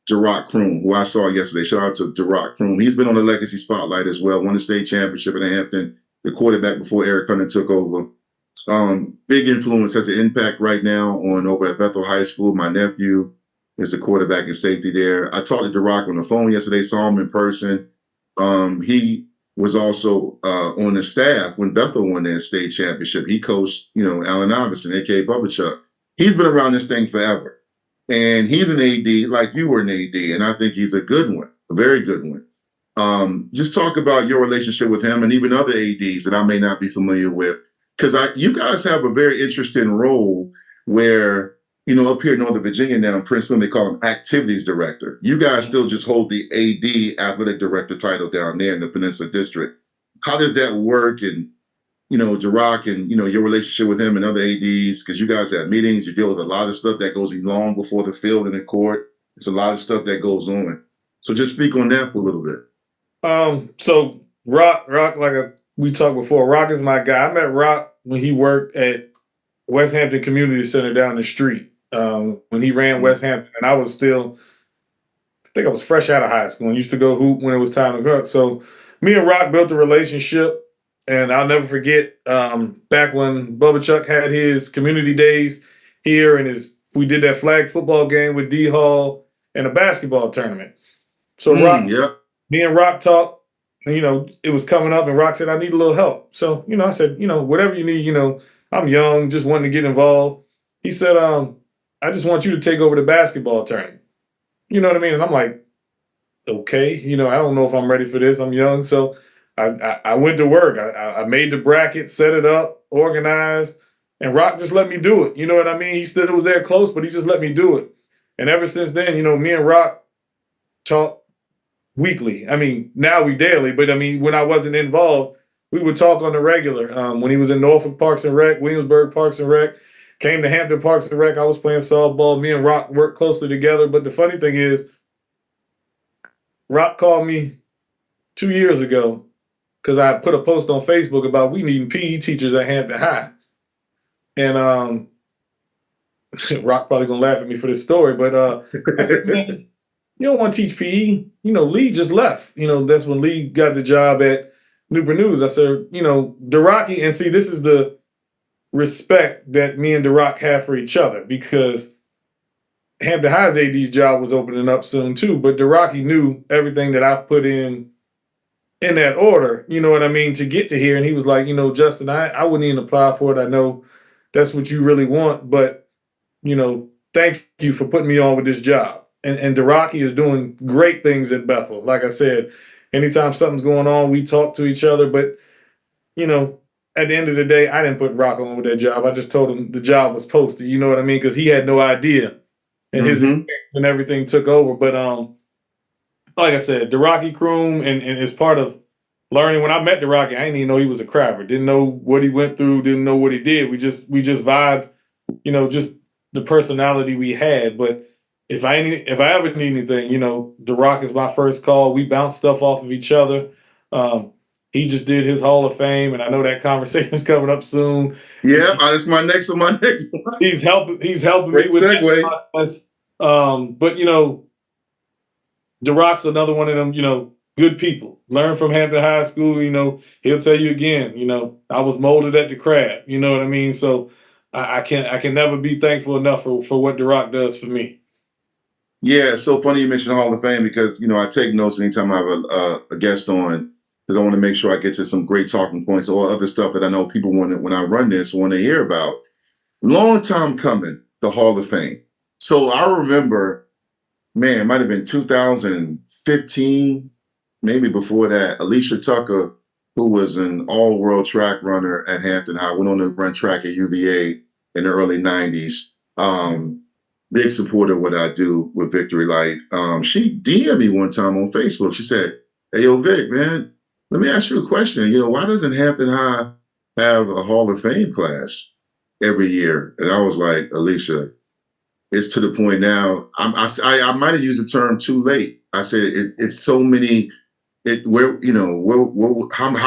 Gerard Kroom, who I saw yesterday. Shout out to Gerard Kroom. He's been on the Legacy Spotlight as well, won the state championship in Hampton, the quarterback before Eric Hunter took over. Big influence, has an impact right now over at Bethel High School. My nephew is the quarterback and safety there. I talked to Gerard on the phone yesterday, saw him in person. He was also on the staff when Bethel won their state championship. He coached, Allen Iverson, a.k.a. Bubba Chuck. He's been around this thing forever. And he's an AD like you were an AD, and I think he's a good one, a very good one. Just talk about your relationship with him and even other ADs that I may not be familiar with. Because you guys have a very interesting role where, up here in Northern Virginia now in Princeton, they call him activities director. You guys still just hold the AD, athletic director title down there in the Peninsula District. How does that work? And, Gerard and, your relationship with him and other ADs, because you guys have meetings, you deal with a lot of stuff that goes long before the field and the court. It's a lot of stuff that goes on. So just speak on that for a little bit. So Rock, we talked before, Rock is my guy. I met Rock when he worked at West Hampton Community Center down the street. When he ran Mm. West Hampton, and I was still, I think I was fresh out of high school and used to go hoop when it was time to cook. So me and Rock built a relationship, and I'll never forget back when Bubba Chuck had his community days here, and we did that flag football game with D Hall and a basketball tournament. So Yep. me and Rock talked. It was coming up, and Rock said, "I need a little help." So I said, whatever you need. I'm young, just wanting to get involved. He said, "I just want you to take over the basketball tournament." You know what I mean? And I'm like, okay, I don't know if I'm ready for this. I'm young. So I went to work. I made the bracket, set it up, organized, and Rock just let me do it. You know what I mean? He still was there close, but he just let me do it. And ever since then, me and Rock talk weekly. I mean, now we daily, but I mean, when I wasn't involved, we would talk on the regular. When he was in Norfolk Parks and Rec, Williamsburg Parks and Rec, came to Hampton Parks and Rec, I was playing softball. Me and Rock worked closely together. But the funny thing is, Rock called me 2 years ago because I put a post on Facebook about we needing PE teachers at Hampton High. And Rock probably gonna laugh at me for this story, but I said, man, you don't want to teach PE. Lee just left. That's when Lee got the job at Newport News. I said, Deraki, and see, this is the respect that me and Derock have for each other, because Hampton High's AD's job was opening up soon too, but Deraki knew everything that I've put in that order, you know what I mean, to get to here. And he was like, Justin, I wouldn't even apply for it. I know that's what you really want, but, thank you for putting me on with this job. And Deraki is doing great things at Bethel. Like I said, anytime something's going on, we talk to each other. But, at the end of the day, I didn't put Rock on with that job. I just told him the job was posted, you know what I mean? Because he had no idea. And his experience and everything took over. But like I said, Deraki Kroom, and it's part of learning. When I met Deraki, I didn't even know he was a crabber. Didn't know what he went through. Didn't know what he did. We just vibed. Just the personality we had. But if I ever need anything, Derock is my first call. We bounce stuff off of each other. He just did his Hall of Fame, and I know that conversation is coming up soon. Yeah, that's my next one. He's helping Great me with segue. that process. But Derock's another one of them, good people. Learn from Hampton High School, he'll tell you again, I was molded at the Crab, you know what I mean? So I can never be thankful enough for what Derock does for me. Yeah, it's so funny you mentioned Hall of Fame because, I take notes anytime I have a guest on because I want to make sure I get to some great talking points or other stuff that I know people when I run this want to hear about. Long time coming, the Hall of Fame. So I remember, man, it might have been 2015, maybe before that, Alicia Tucker, who was an all-world track runner at Hampton High, went on to run track at UVA in the early 90s. Big supporter of what I do with Vicktory Life. She DM'd me one time on Facebook. She said, "Hey, yo, Vic, man, let me ask you a question. Why doesn't Hampton High have a Hall of Fame class every year?" And I was like, Alicia, it's to the point now. I might have used the term too late. I said it's so many. How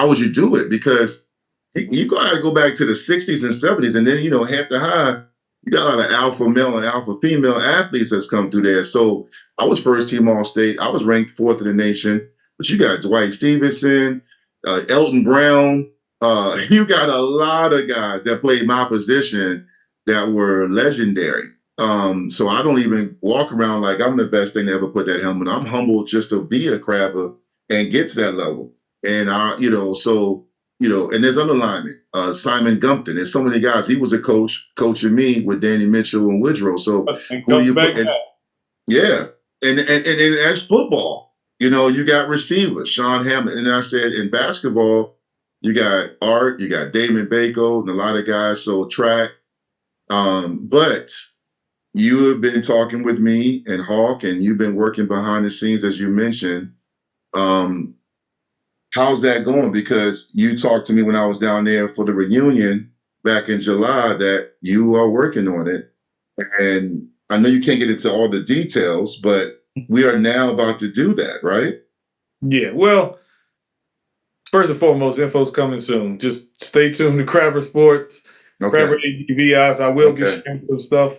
would you do it? Because you got to go back to the 60s and 70s, and then Hampton High, you got a lot of alpha male and alpha female athletes that's come through there. So I was first team All State. I was ranked 4th in the nation. But you got Dwight Stevenson, Elton Brown. You got a lot of guys that played my position that were legendary. So I don't even walk around like I'm the best thing to ever put that helmet on. I'm humbled just to be a crabber and get to that level. And and there's other linemen, Simon Gumpton, and so many guys. He was a coach coaching me with Danny Mitchell and Woodrow. So yeah, and as football, you got receivers, Sean Hamlin, and I said in basketball, you got Art, you got Damon Bako, and a lot of guys. So track, but you have been talking with me and Hawk, and you've been working behind the scenes, as you mentioned. How's that going? Because you talked to me when I was down there for the reunion back in July that you are working on it. And I know you can't get into all the details, but we are now about to do that, right? Yeah, well, first and foremost, info's coming soon. Just stay tuned to Crabber Sports, Crabber Okay. ADVIs. I will be Okay. sharing some stuff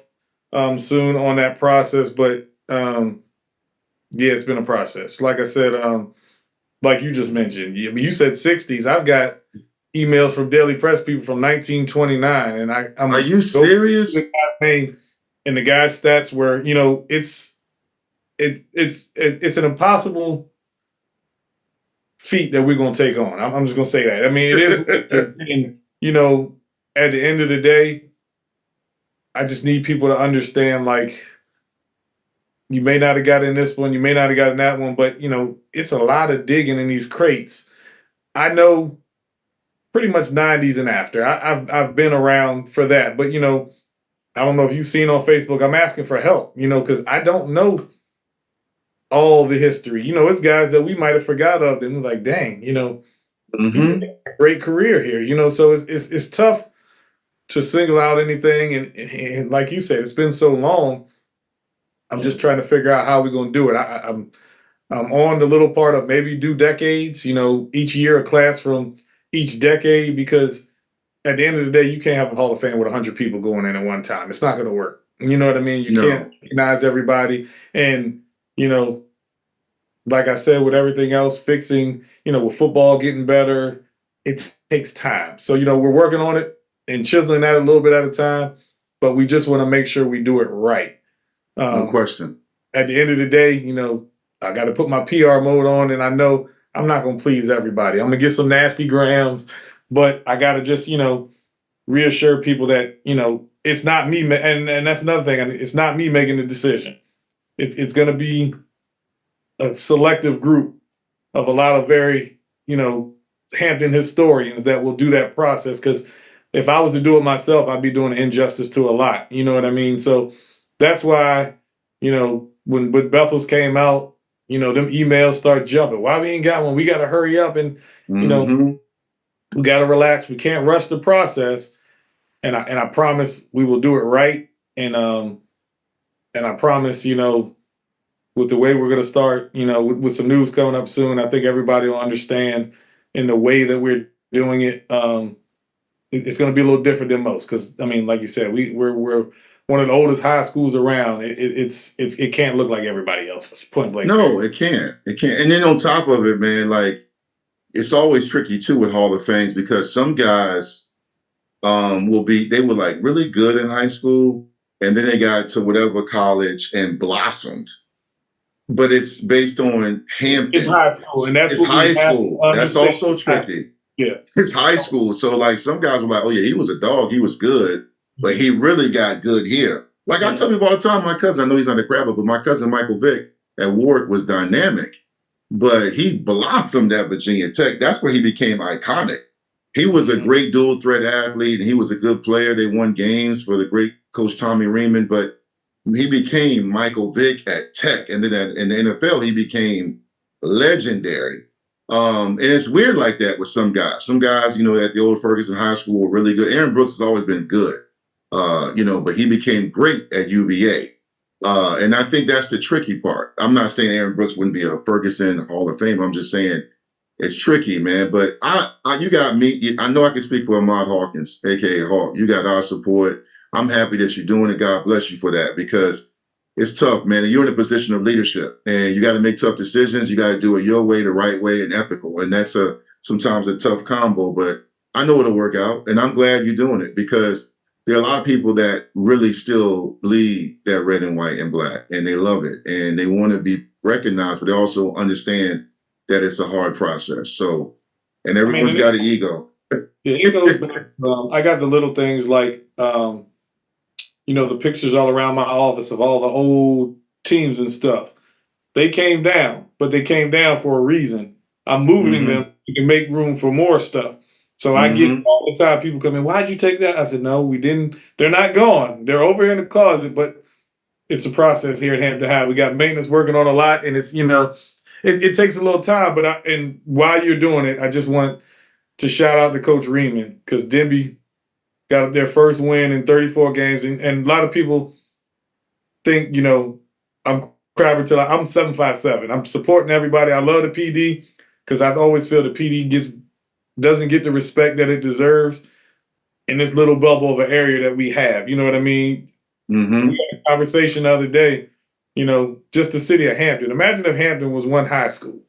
soon on that process, but yeah, it's been a process. Like I said, like you just mentioned, you said 60s. I've got emails from Daily Press people from 1929, and Are I'm you going through the serious? guy's name and the guy's stats where it's an impossible feat that we're going to take on. I'm just going to say that. I mean, it is what it is. And, at the end of the day, I just need people to understand, like, you may not have got in this one, you may not have got in that one, but, it's a lot of digging in these crates. I know pretty much 90s and after. I've been around for that, but, I don't know if you've seen on Facebook, I'm asking for help, because I don't know all the history. It's guys that we might have forgot of, and we're like, dang, he had Mm-hmm. a great career here, so it's tough to single out anything. And like you said, it's been so long. I'm just trying to figure out how we're going to do it. I'm on the little part of maybe do decades. Each year a class from each decade, because at the end of the day, you can't have a Hall of Fame with 100 people going in at one time. It's not going to work. You know what I mean? You can't No. recognize everybody, and you know like I said, with everything else, fixing, with football getting better, it takes time. So, we're working on it and chiseling that a little bit at a time, but we just want to make sure we do it right. No Um, question. at the end of the day, I got to put my PR mode on, and I know I'm not going to please everybody. I'm going to get some nasty grams, but I got to just, reassure people that, it's not me. And that's another thing. I mean, it's not me making the decision. It's going to be a selective group of a lot of very, Hampton historians that will do that process. Because if I was to do it myself, I'd be doing injustice to a lot. You know what I mean? So that's why, when Bethel's came out, them emails start jumping. Why we ain't got one? We got to hurry up, and Mm-hmm. we got to relax. We can't rush the process. And I promise we will do it right. And I promise, with the way we're going to start, with some news coming up soon, I think everybody will understand in the way that we're doing it. It's going to be a little different than most, because I mean, like you said, we're one of the oldest high schools around. It can't look like everybody else's. Point blank. No, Period. it can't. It can't. And then on top of it, man, like it's always tricky too with Hall of Fames because some guys they were like really good in high school and then they got to whatever college and blossomed. But it's based on It's Hampton. high school, and that's It's what we high have to school. That's understand. also tricky. Yeah. It's high school. So like some guys were like, oh yeah, he was a dog. He was good, but he really got good here. Like I tell people all the time, my cousin, I know he's not a crabber, but my cousin Michael Vick at Warwick was dynamic. But he blossomed at Virginia Tech. That's where he became iconic. He was a great dual threat athlete and he was a good player. They won games for the great coach Tommy Reamon, but he became Michael Vick at Tech. And then in the NFL, he became legendary. And it's weird like that with some guys. Some guys, at the old Ferguson High School were really good. Aaron Brooks has always been good, but he became great at UVA. And I think that's the tricky part. I'm not saying Aaron Brooks wouldn't be a Ferguson Hall of Fame. I'm just saying it's tricky, man. But you got me. I know I can speak for Ahmad Hawkins, aka Hawk. You got our support. I'm happy that you're doing it. God bless you for that because it's tough, man. And you're in a position of leadership, and you got to make tough decisions. You got to do it your way, the right way, and ethical. And that's sometimes a tough combo. But I know it'll work out, and I'm glad you're doing it because there are a lot of people that really still bleed that red and white and black, and they love it, and they want to be recognized, but they also understand that it's a hard process. So, and everyone's got an ego. Yeah, it goes back. I got the little things like, the pictures all around my office of all the old teams and stuff. They came down, but they came down for a reason. I'm moving Mm-hmm. them to make room for more stuff. So I get Mm-hmm. all the time people come in, why'd you take that? I said, no, we didn't. They're not gone. They're over in the closet, but it's a process here at Hampton High. We got maintenance working on a lot, and it's, it takes a little time, but and while you're doing it, I just want to shout out to Coach Reamon because Denby got their first win in 34 games, and a lot of people think I'm crabber till I'm 757. I'm supporting everybody. I love the PD because I always feel the PD gets doesn't get the respect that it deserves in this little bubble of an area that we have. You know what I mean? We Mm-hmm. had a conversation the other day, just the city of Hampton. Imagine if Hampton was one high school.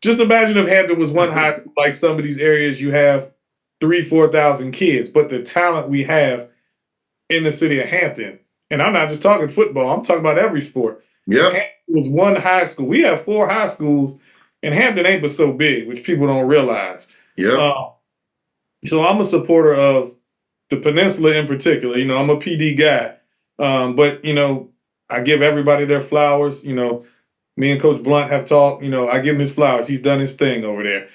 Just imagine if Hampton was one high school, like some of these areas you have 3,000, 4,000 kids, but the talent we have in the city of Hampton, and I'm not just talking football, I'm talking about every sport. If Yep. Hampton was one high school, we have 4 high schools, and Hampton ain't but so big, which people don't realize. Yep. Uh, so I'm a supporter of the Peninsula in particular. I'm a PD guy, but I give everybody their flowers. Me and Coach Blunt have talked. I give him his flowers. He's done his thing over there.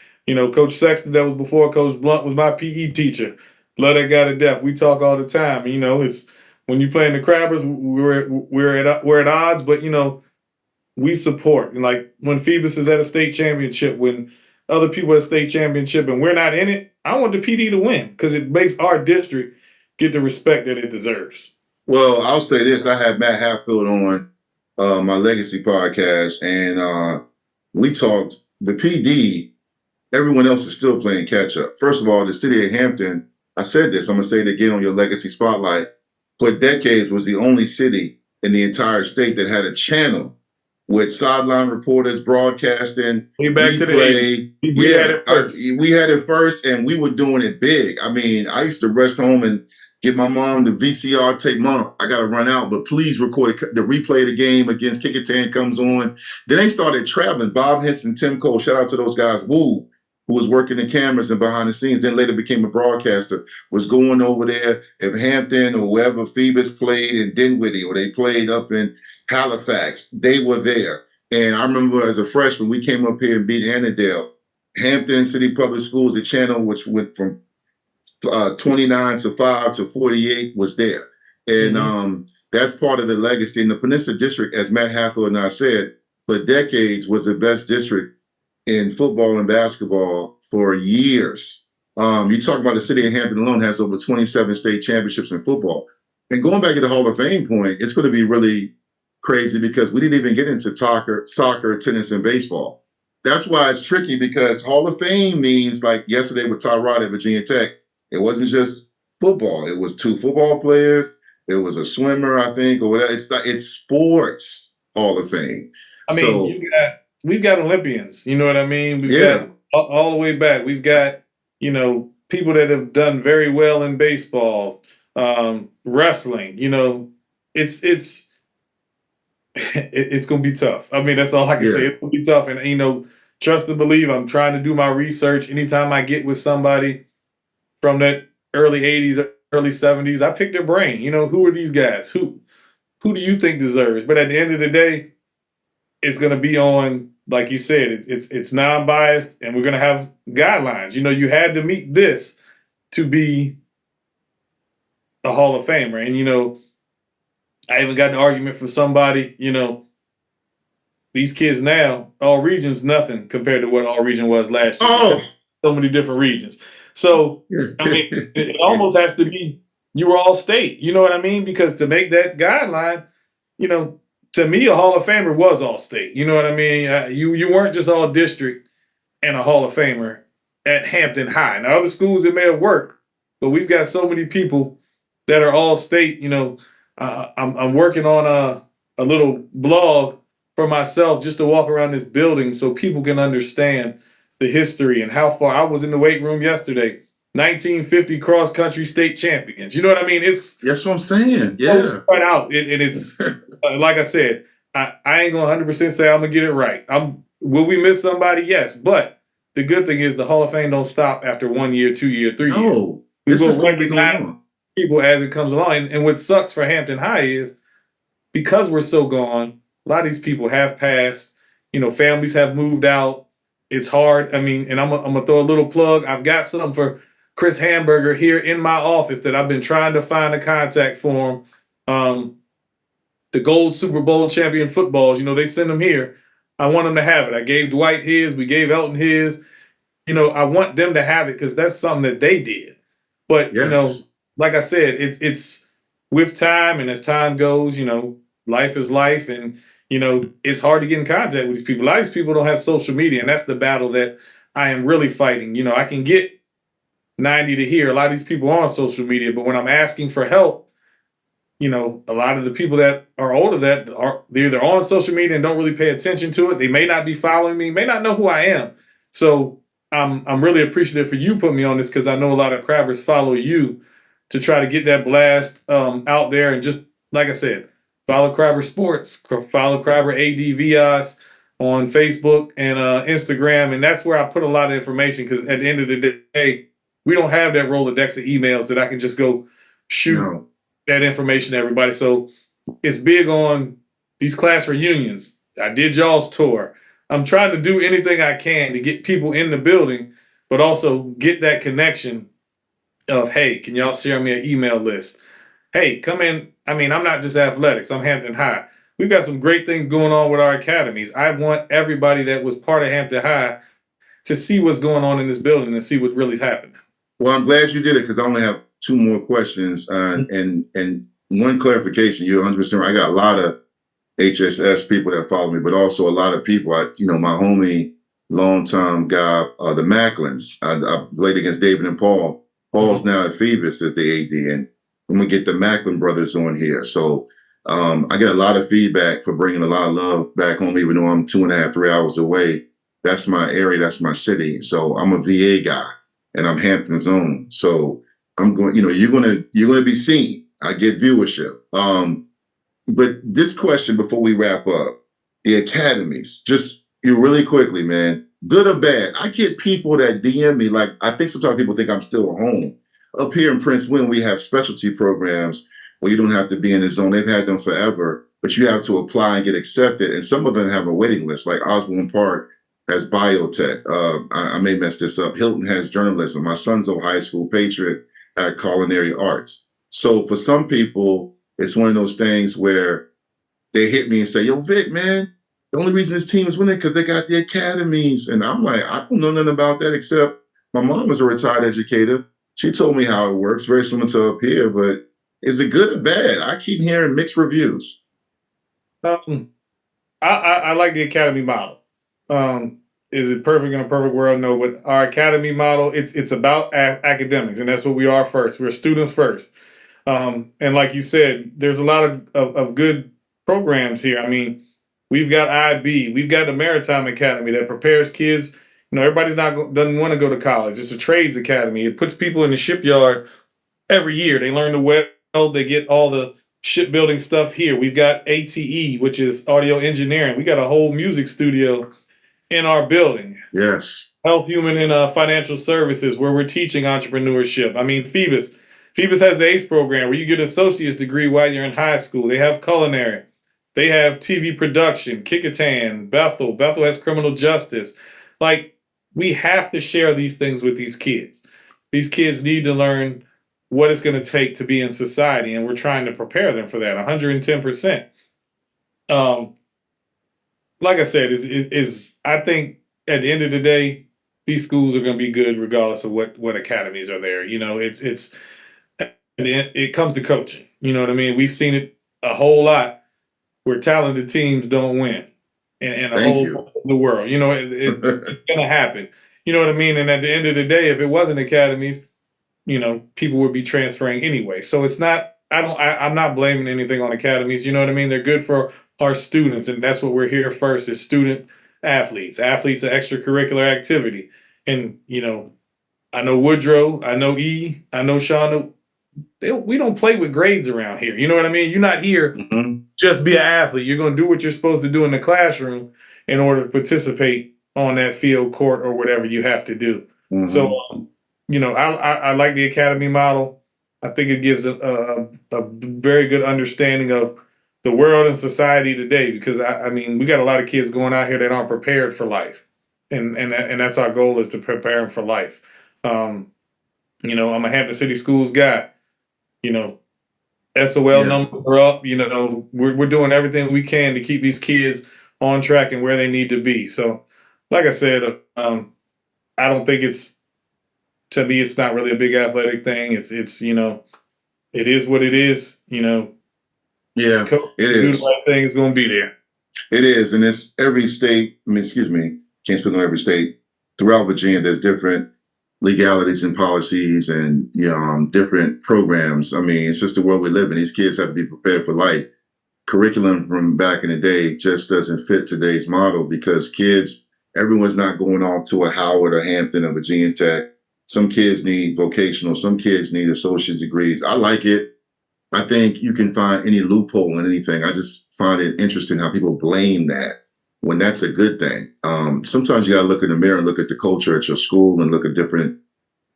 Coach Sexton, that was before Coach Blunt, was my PE teacher. Love that guy to death. We talk all the time. It's when you play in the Crabbers, we're at odds, but we support. And like when Phoebus is at a state championship, when other people at a state championship, and we're not in it, I want the PD to win because it makes our district get the respect that it deserves. Well, I'll say this: I had Matt Hatfield on my Legacy podcast, and we talked. The PD, everyone else is still playing catch up. First of all, the city of Hampton. I said this. I'm gonna say it again on your Legacy Spotlight. For decades, was the only city in the entire state that had a channel with sideline reporters broadcasting Way back to the replay. 80s. We had Yeah, it first. we had it first, and we were doing it big. I mean, I used to rush home and get my mom the VCR tape. Mom, I got to run out, but please record it. The replay of the game against Kickintan comes on. Then they started traveling. Bob Henson, Tim Cole, shout out to those guys. Woo, who was working the cameras and behind the scenes, then later became a broadcaster, was going over there. If Hampton or whoever Phoebus played in Dinwiddie or they played up in Halifax, they were there. And I remember as a freshman, we came up here and beat Annandale. Hampton City Public Schools, the channel which went from 29 to 5 to 48 was there. And that's part of the legacy. And the Peninsula District, as Matt Hatfield and I said, for decades was the best district in football and basketball for years. You talk about the city of Hampton alone has over 27 state championships in football. And going back to the Hall of Fame point, it's going to be really crazy because we didn't even get into soccer, tennis, and baseball. That's why it's tricky because Hall of Fame means like yesterday with Tyrod at Virginia Tech, it wasn't just football. It was 2 football players. It was a swimmer, I think, or whatever. It's sports Hall of Fame. I mean, we've got Olympians. You know what I mean? We've got all the way back. We've got people that have done very well in baseball, wrestling. It's it's gonna be tough. I mean, that's all I can say. It's gonna be tough, and trust and believe. I'm trying to do my research. Anytime I get with somebody from that early '80s, early '70s, I pick their brain. Who are these guys? Who do you think deserves? But at the end of the day, it's going to be on, like you said, it's non-biased, and we're going to have guidelines. You had to meet this to be a Hall of Famer. And, I even got an argument from somebody, these kids now, all regions, nothing compared to what all region was last year. Oh. So many different regions. So, I mean, it almost has to be you were all state. You know what I mean? Because to make that guideline, to me, a Hall of Famer was all state. You know what I mean? You weren't just all district and a Hall of Famer at Hampton High. Now, other schools, it may have worked, but we've got so many people that are all state. I'm working on a little blog for myself just to walk around this building so people can understand the history and how far. I was in the weight room yesterday. 1950 cross country state champions. You know what I mean? That's what I'm saying. Yeah. Spread out, and it's like I said. I ain't gonna 100% say I'm gonna get it right. Will we miss somebody? Yes, but the good thing is the Hall of Fame don't stop after 1 year, 2 year, 3 years. No, this is going to be going on. People as it comes along, and what sucks for Hampton High is because we're so gone. A lot of these people have passed. Families have moved out. It's hard. I mean, and I'm gonna throw a little plug. I've got something for Chris Hamburger here in my office that I've been trying to find a contact for him. The gold Super Bowl champion footballs, they send them here. I want them to have it. I gave Dwight his. We gave Elton his. I want them to have it because that's something that they did. But, like I said, it's with time, and as time goes, life is life, and, it's hard to get in contact with these people. A lot of these people don't have social media, and that's the battle that I am really fighting. You know, I can get 90 to hear. A lot of these people are on social media, but when I'm asking for help, you know, a lot of the people that are older that are they're either on social media and don't really pay attention to it. They may not be following me, may not know who I am. So I'm really appreciative for you putting me on this because I know a lot of crabbers follow you to try to get that blast out there. And just like I said, follow Crabber Sports, follow Crabber ADVIs on Facebook and Instagram. And that's where I put a lot of information because at the end of the day, we don't have that Rolodex of emails that I can just go shoot No. that information to everybody. So it's big on these class reunions. I did y'all's tour. I'm trying to do anything I can to get people in the building, but also get that connection of, hey, can y'all share me an email list? Hey, come in. I mean, I'm not just athletics. I'm Hampton High. We've got some great things going on with our academies. I want everybody that was part of Hampton High to see what's going on in this building and see what's really happening. Well, I'm glad you did it because I only have two more questions and one clarification. You're 100% right. I got a lot of HSS people that follow me, but also a lot of people. My homie, longtime guy, the Macklins. I played against David and Paul. Paul's now at Phoebus as the AD, and I'm gonna get the Macklin brothers on here. So I get a lot of feedback for bringing a lot of love back home, even though I'm 2.5, 3 hours away. That's my area. That's my city. So I'm a VA guy. And I'm Hampton's own. So I'm going, you're gonna be seen. I get viewership. But this question before we wrap up, the academies, just you really quickly, man, good or bad. I get people that DM me, like I think sometimes people think I'm still home. Up here in Prince William, we have specialty programs where you don't have to be in the zone. They've had them forever, but you have to apply and get accepted. And some of them have a waiting list, like Osborne Park has biotech. I may mess this up. Hilton has journalism. My son's old high school, Patriot, at culinary arts. So for some people, it's one of those things where they hit me and say, yo, Vick, man, the only reason this team is winning because they got the academies. And I'm like, I don't know nothing about that except my mom was a retired educator. She told me how it works, very similar to up here, but is it good or bad? I keep hearing mixed reviews. I like the academy model. Is it perfect in a perfect world? No, but our academy model, it's about academics, and that's what we are first. We're students first. And like you said, there's a lot of good programs here. I mean, we've got IB, we've got the Maritime Academy that prepares kids. You know, everybody's doesn't want to go to college. It's a trades academy. It puts people in the shipyard every year. They learn to weld. They get all the shipbuilding stuff here. We've got ATE, which is audio engineering. We got a whole music studio in our building. Yes. Health, human, and financial services, where we're teaching entrepreneurship. I mean, Phoebus has the ACE program where you get an associate's degree while you're in high school. They have culinary. They have TV production, Kickitan, Bethel. Bethel has criminal justice. Like, we have to share these things with these kids. These kids need to learn what it's going to take to be in society, and we're trying to prepare them for that 110%. Like I said, I think at the end of the day, these schools are going to be good regardless of what academies are there. You know, it comes to coaching. You know what I mean? We've seen it a whole lot where talented teams don't win in a whole the world. You know, it's going to happen. You know what I mean? And at the end of the day, if it wasn't academies, you know, people would be transferring anyway. So it's not. I'm not blaming anything on academies. You know what I mean? They're good for our students, and that's what we're here first is student athletes. Athletes are extracurricular activity. And, you know, I know Woodrow, I know I know Sean. We don't play with grades around here. You know what I mean? You're not here just be an athlete. You're going to do what you're supposed to do in the classroom in order to participate on that field, court, or whatever you have to do. So, you know, I like the academy model. I think it gives a very good understanding of the world and society today, because I mean, we got a lot of kids going out here that aren't prepared for life, and that's our goal, is to prepare them for life. You know, I'm a Hampton City Schools guy. You know, SOL numbers are up. You know, we're doing everything we can to keep these kids on track and where they need to be. So, like I said, I don't think to me, it's not really a big athletic thing. It's you know, it is what it is. You know, yeah, it is. The right thing is going to be there. It is, and it's every state. I mean, excuse me, can't speak on every state. throughout Virginia, there's different legalities and policies and different programs. I mean, it's just the world we live in. These kids have to be prepared for life. Curriculum from back in the day just doesn't fit today's model because kids, everyone's not going off to a Howard or Hampton or Virginia Tech. Some kids need vocational, some kids need associate degrees. I like it. I think you can find any loophole in anything. I just find it interesting how people blame that when that's a good thing. Sometimes you got to look in the mirror and look at the culture at your school and look at different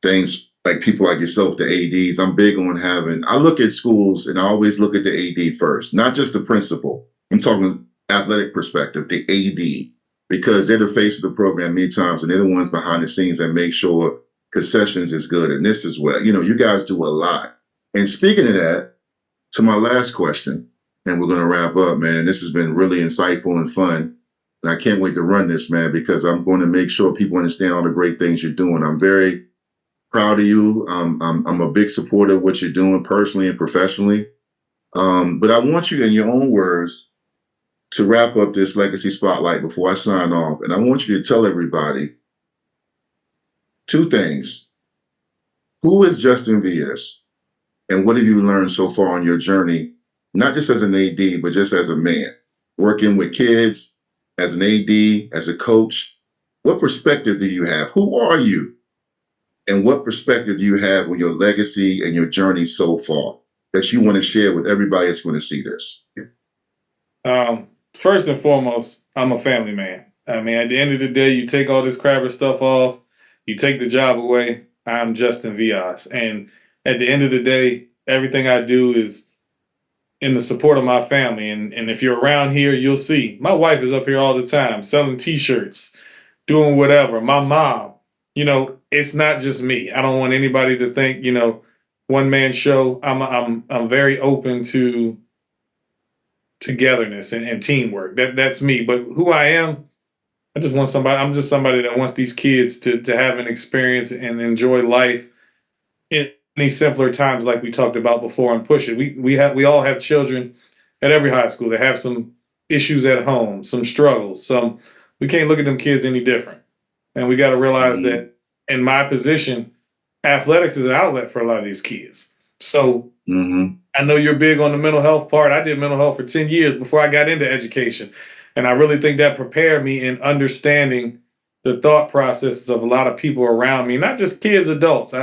things like people like yourself, the ADs. I'm big on I look at schools and I always look at the AD first, not just the principal. I'm talking athletic perspective, the AD, because they're the face of the program many times and they're the ones behind the scenes that make sure concessions is good. And this is well, you guys do a lot. And speaking of that, to my last question, and we're going to wrap up, man. This has been really insightful and fun. And I can't wait to run this, man, because I'm going to make sure people understand all the great things you're doing. I'm very proud of you. I'm a big supporter of what you're doing personally and professionally. But I want you, in your own words, to wrap up this Legacy Spotlight before I sign off. And I want you to tell everybody two things. Who is Justin Villas? And what have you learned so far on your journey, not just as an AD, but just as a man, working with kids, as an AD, as a coach? What perspective do you have? Who are you? And what perspective do you have on your legacy and your journey so far that you want to share with everybody that's going to see this? First and foremost, I'm a family man. I mean, at the end of the day, you take all this crabber stuff off, you take the job away, I'm Justin Villas. And at the end of the day, everything I do is in the support of my family. And if you're around here, you'll see my wife is up here all the time selling T-shirts, doing whatever. My mom, it's not just me. I don't want anybody to think, one man show. I'm very open to togetherness and teamwork. That's me. But who I am, I'm just somebody that wants these kids to have an experience and enjoy life in any simpler times, like we talked about before, and push it. We all have children at every high school that have some issues at home, some struggles. We can't look at them kids any different, and we got to realize that in my position, athletics is an outlet for a lot of these kids. So I know you're big on the mental health part. I did mental health for 10 years before I got into education, and I really think that prepared me in understanding the thought processes of a lot of people around me, not just kids, adults.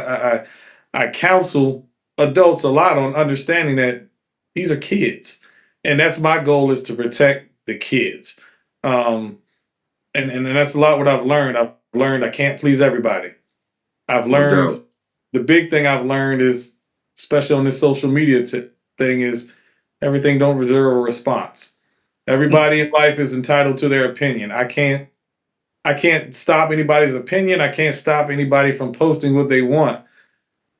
I counsel adults a lot on understanding that these are kids. And that's my goal, is to protect the kids. And that's a lot what I've learned. I've learned I can't please everybody. I've learned the big thing I've learned is, especially on this social media thing, is everything don't deserve a response. Everybody in life is entitled to their opinion. I can't stop anybody's opinion. I can't stop anybody from posting what they want.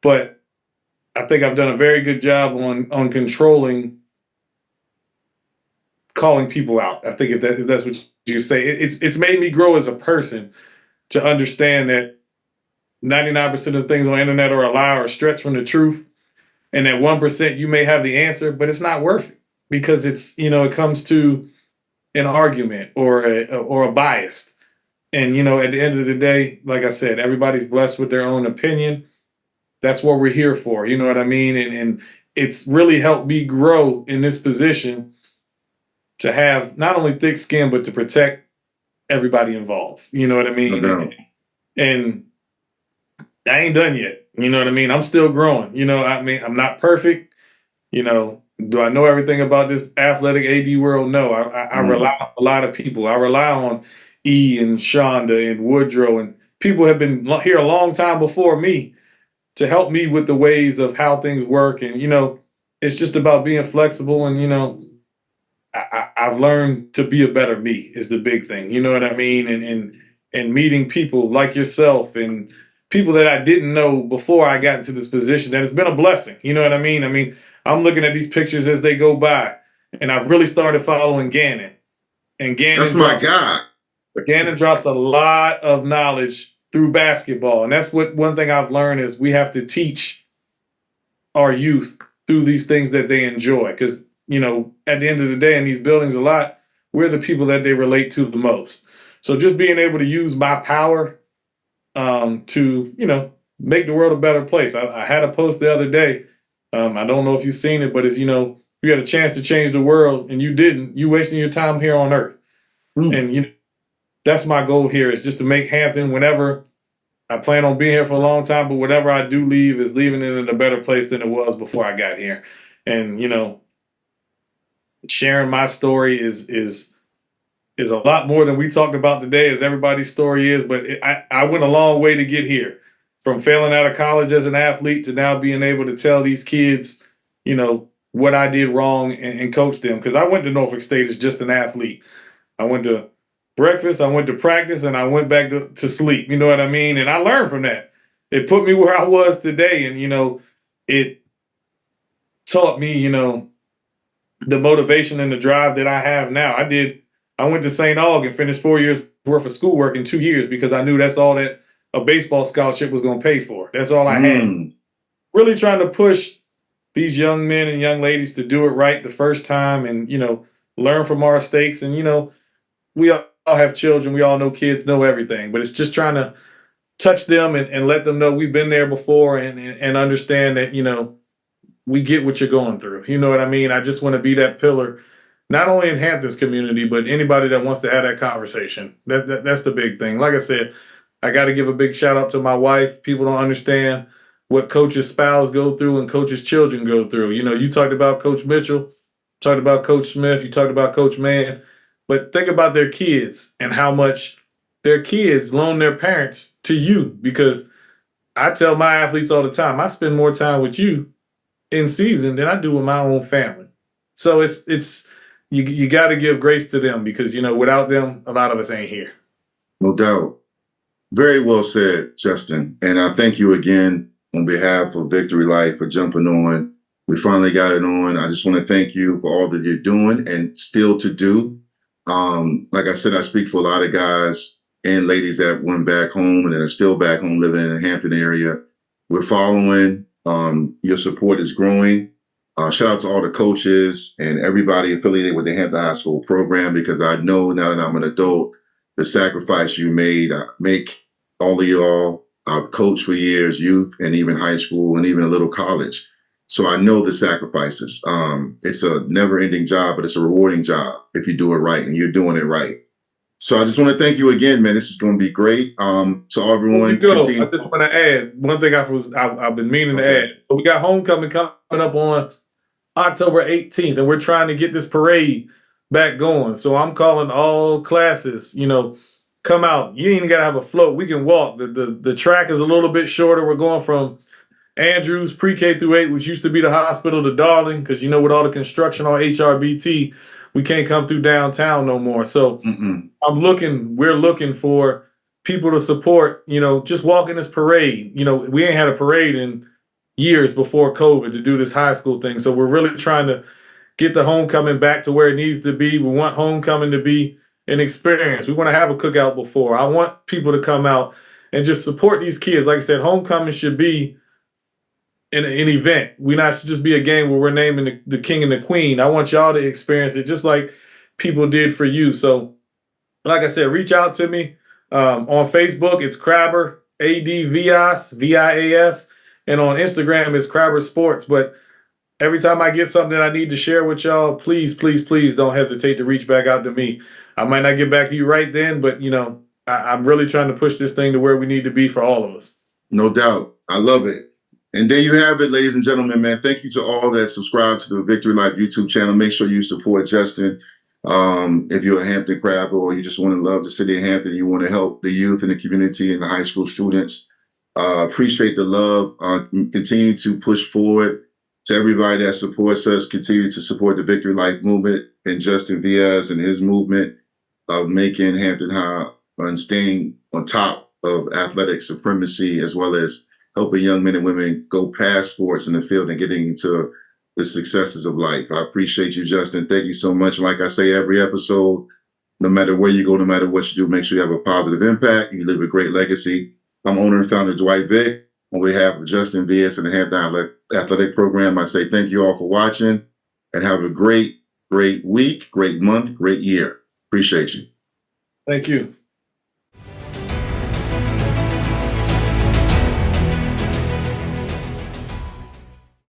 But I think I've done a very good job on controlling, calling people out. I think if that's what you say, it's made me grow as a person to understand that 99% of the things on the internet are a lie or a stretch from the truth, and that 1% you may have the answer, but it's not worth it because it comes to an argument or a bias, and at the end of the day, like I said, everybody's blessed with their own opinion. That's what we're here for. You know what I mean? And it's really helped me grow in this position to have not only thick skin, but to protect everybody involved. You know what I mean? And I ain't done yet. You know what I mean? I'm still growing. I'm not perfect. Do I know everything about this athletic AD world? No. I rely on a lot of people. I rely on E and Shonda and Woodrow, and people have been here a long time before me to help me with the ways of how things work. And, it's just about being flexible. And, I've learned to be a better me is the big thing. You know what I mean? And meeting people like yourself and people that I didn't know before I got into this position, that it's been a blessing. You know what I mean? I'm looking at these pictures as they go by, and I've really started following Gannon. And That's my guy. Gannon drops a lot of knowledge through basketball. And that's one thing I've learned is we have to teach our youth through these things that they enjoy. Because, at the end of the day, in these buildings a lot, we're the people that they relate to the most. So just being able to use my power to, make the world a better place. I had a post the other day. I don't know if you've seen it, but it's, you had a chance to change the world and you didn't. You wasting your time here on Earth. Mm. And, that's my goal here is just to make Hampton whenever I plan on being here for a long time, but whatever I do leave is leaving it in a better place than it was before I got here. And, sharing my story is a lot more than we talked about today, as everybody's story is. But I went a long way to get here, from failing out of college as an athlete to now being able to tell these kids, what I did wrong and coach them. Because I went to Norfolk State as just an athlete. I went to breakfast, I went to practice, and I went back to sleep. You know what I mean? And I learned from that. It put me where I was today. And, it taught me, the motivation and the drive that I have now. I went to St. Aug and finished 4 years worth of schoolwork in 2 years because I knew that's all that a baseball scholarship was going to pay for. That's all I had. Really trying to push these young men and young ladies to do it right the first time and, learn from our mistakes. And, we all have children. We all know kids know everything, but it's just trying to touch them and let them know we've been there before and understand that, we get what you're going through. You know what I mean? I just want to be that pillar, not only in Hampton's community, but anybody that wants to have that conversation. That's the big thing. Like I said, I got to give a big shout out to my wife. People don't understand what coaches' spouse go through and coaches' children go through. You talked about Coach Mitchell, talked about Coach Smith, you talked about Coach Mann, but think about their kids and how much their kids loan their parents to you. Because I tell my athletes all the time, I spend more time with you in season than I do with my own family. So it's you got to give grace to them because without them, a lot of us ain't here. No doubt. Very well said, Justin. And I thank you again on behalf of Vicktory Life for jumping on. We finally got it on. I just want to thank you for all that you're doing and still to do. Like I said, I speak for a lot of guys and ladies that went back home and that are still back home living in the Hampton area. We're following. Your support is growing. Shout out to all the coaches and everybody affiliated with the Hampton High School program, because I know now that I'm an adult, the sacrifice you made, make all of y'all. I've coached for years, youth and even high school and even a little college. So I know the sacrifices. It's a never-ending job, but it's a rewarding job if you do it right, and you're doing it right. So I just want to thank you again, man. This is going to be great. To everyone, I just want to add one thing I've been meaning to add. So we got homecoming coming up on October 18th, and we're trying to get this parade back going. So I'm calling all classes, come out. You ain't even got to have a float. We can walk. The track is a little bit shorter. We're going from Andrews pre-K through 8, which used to be the hospital, to Darling, because with all the construction on HRBT, we can't come through downtown no more. So we're looking for people to support, just walking this parade. We ain't had a parade in years before COVID to do this high school thing. So we're really trying to get the homecoming back to where it needs to be. We want homecoming to be an experience. We want to have a cookout before. I want people to come out and just support these kids. Like I said, homecoming should be an event. We not should just be a game where we're naming the king and the queen. I want y'all to experience it just like people did for you. So, like I said, reach out to me on Facebook. It's Crabber, ADVIAS, VIAS, and on Instagram it's Crabber Sports. But every time I get something that I need to share with y'all, please, please, please don't hesitate to reach back out to me. I might not get back to you right then, but I'm really trying to push this thing to where we need to be for all of us. No doubt. I love it. And there you have it, ladies and gentlemen, man. Thank you to all that subscribe to the Vicktory Life YouTube channel. Make sure you support Justin. If you're a Hampton Crabber or you just want to love the city of Hampton, you want to help the youth and the community and the high school students, appreciate the love. Continue to push forward. To everybody that supports us, continue to support the Vicktory Life movement and Justin Diaz and his movement of making Hampton High and staying on top of athletic supremacy, as well as helping young men and women go past sports in the field and getting into the successes of life. I appreciate you, Justin. Thank you so much. Like I say every episode, no matter where you go, no matter what you do, make sure you have a positive impact. You leave a great legacy. I'm owner and founder Dwight Vick. On behalf of Justin Diaz and the Hampton Athletic Program, I say thank you all for watching and have a great, great week, great month, great year. Appreciate you. Thank you.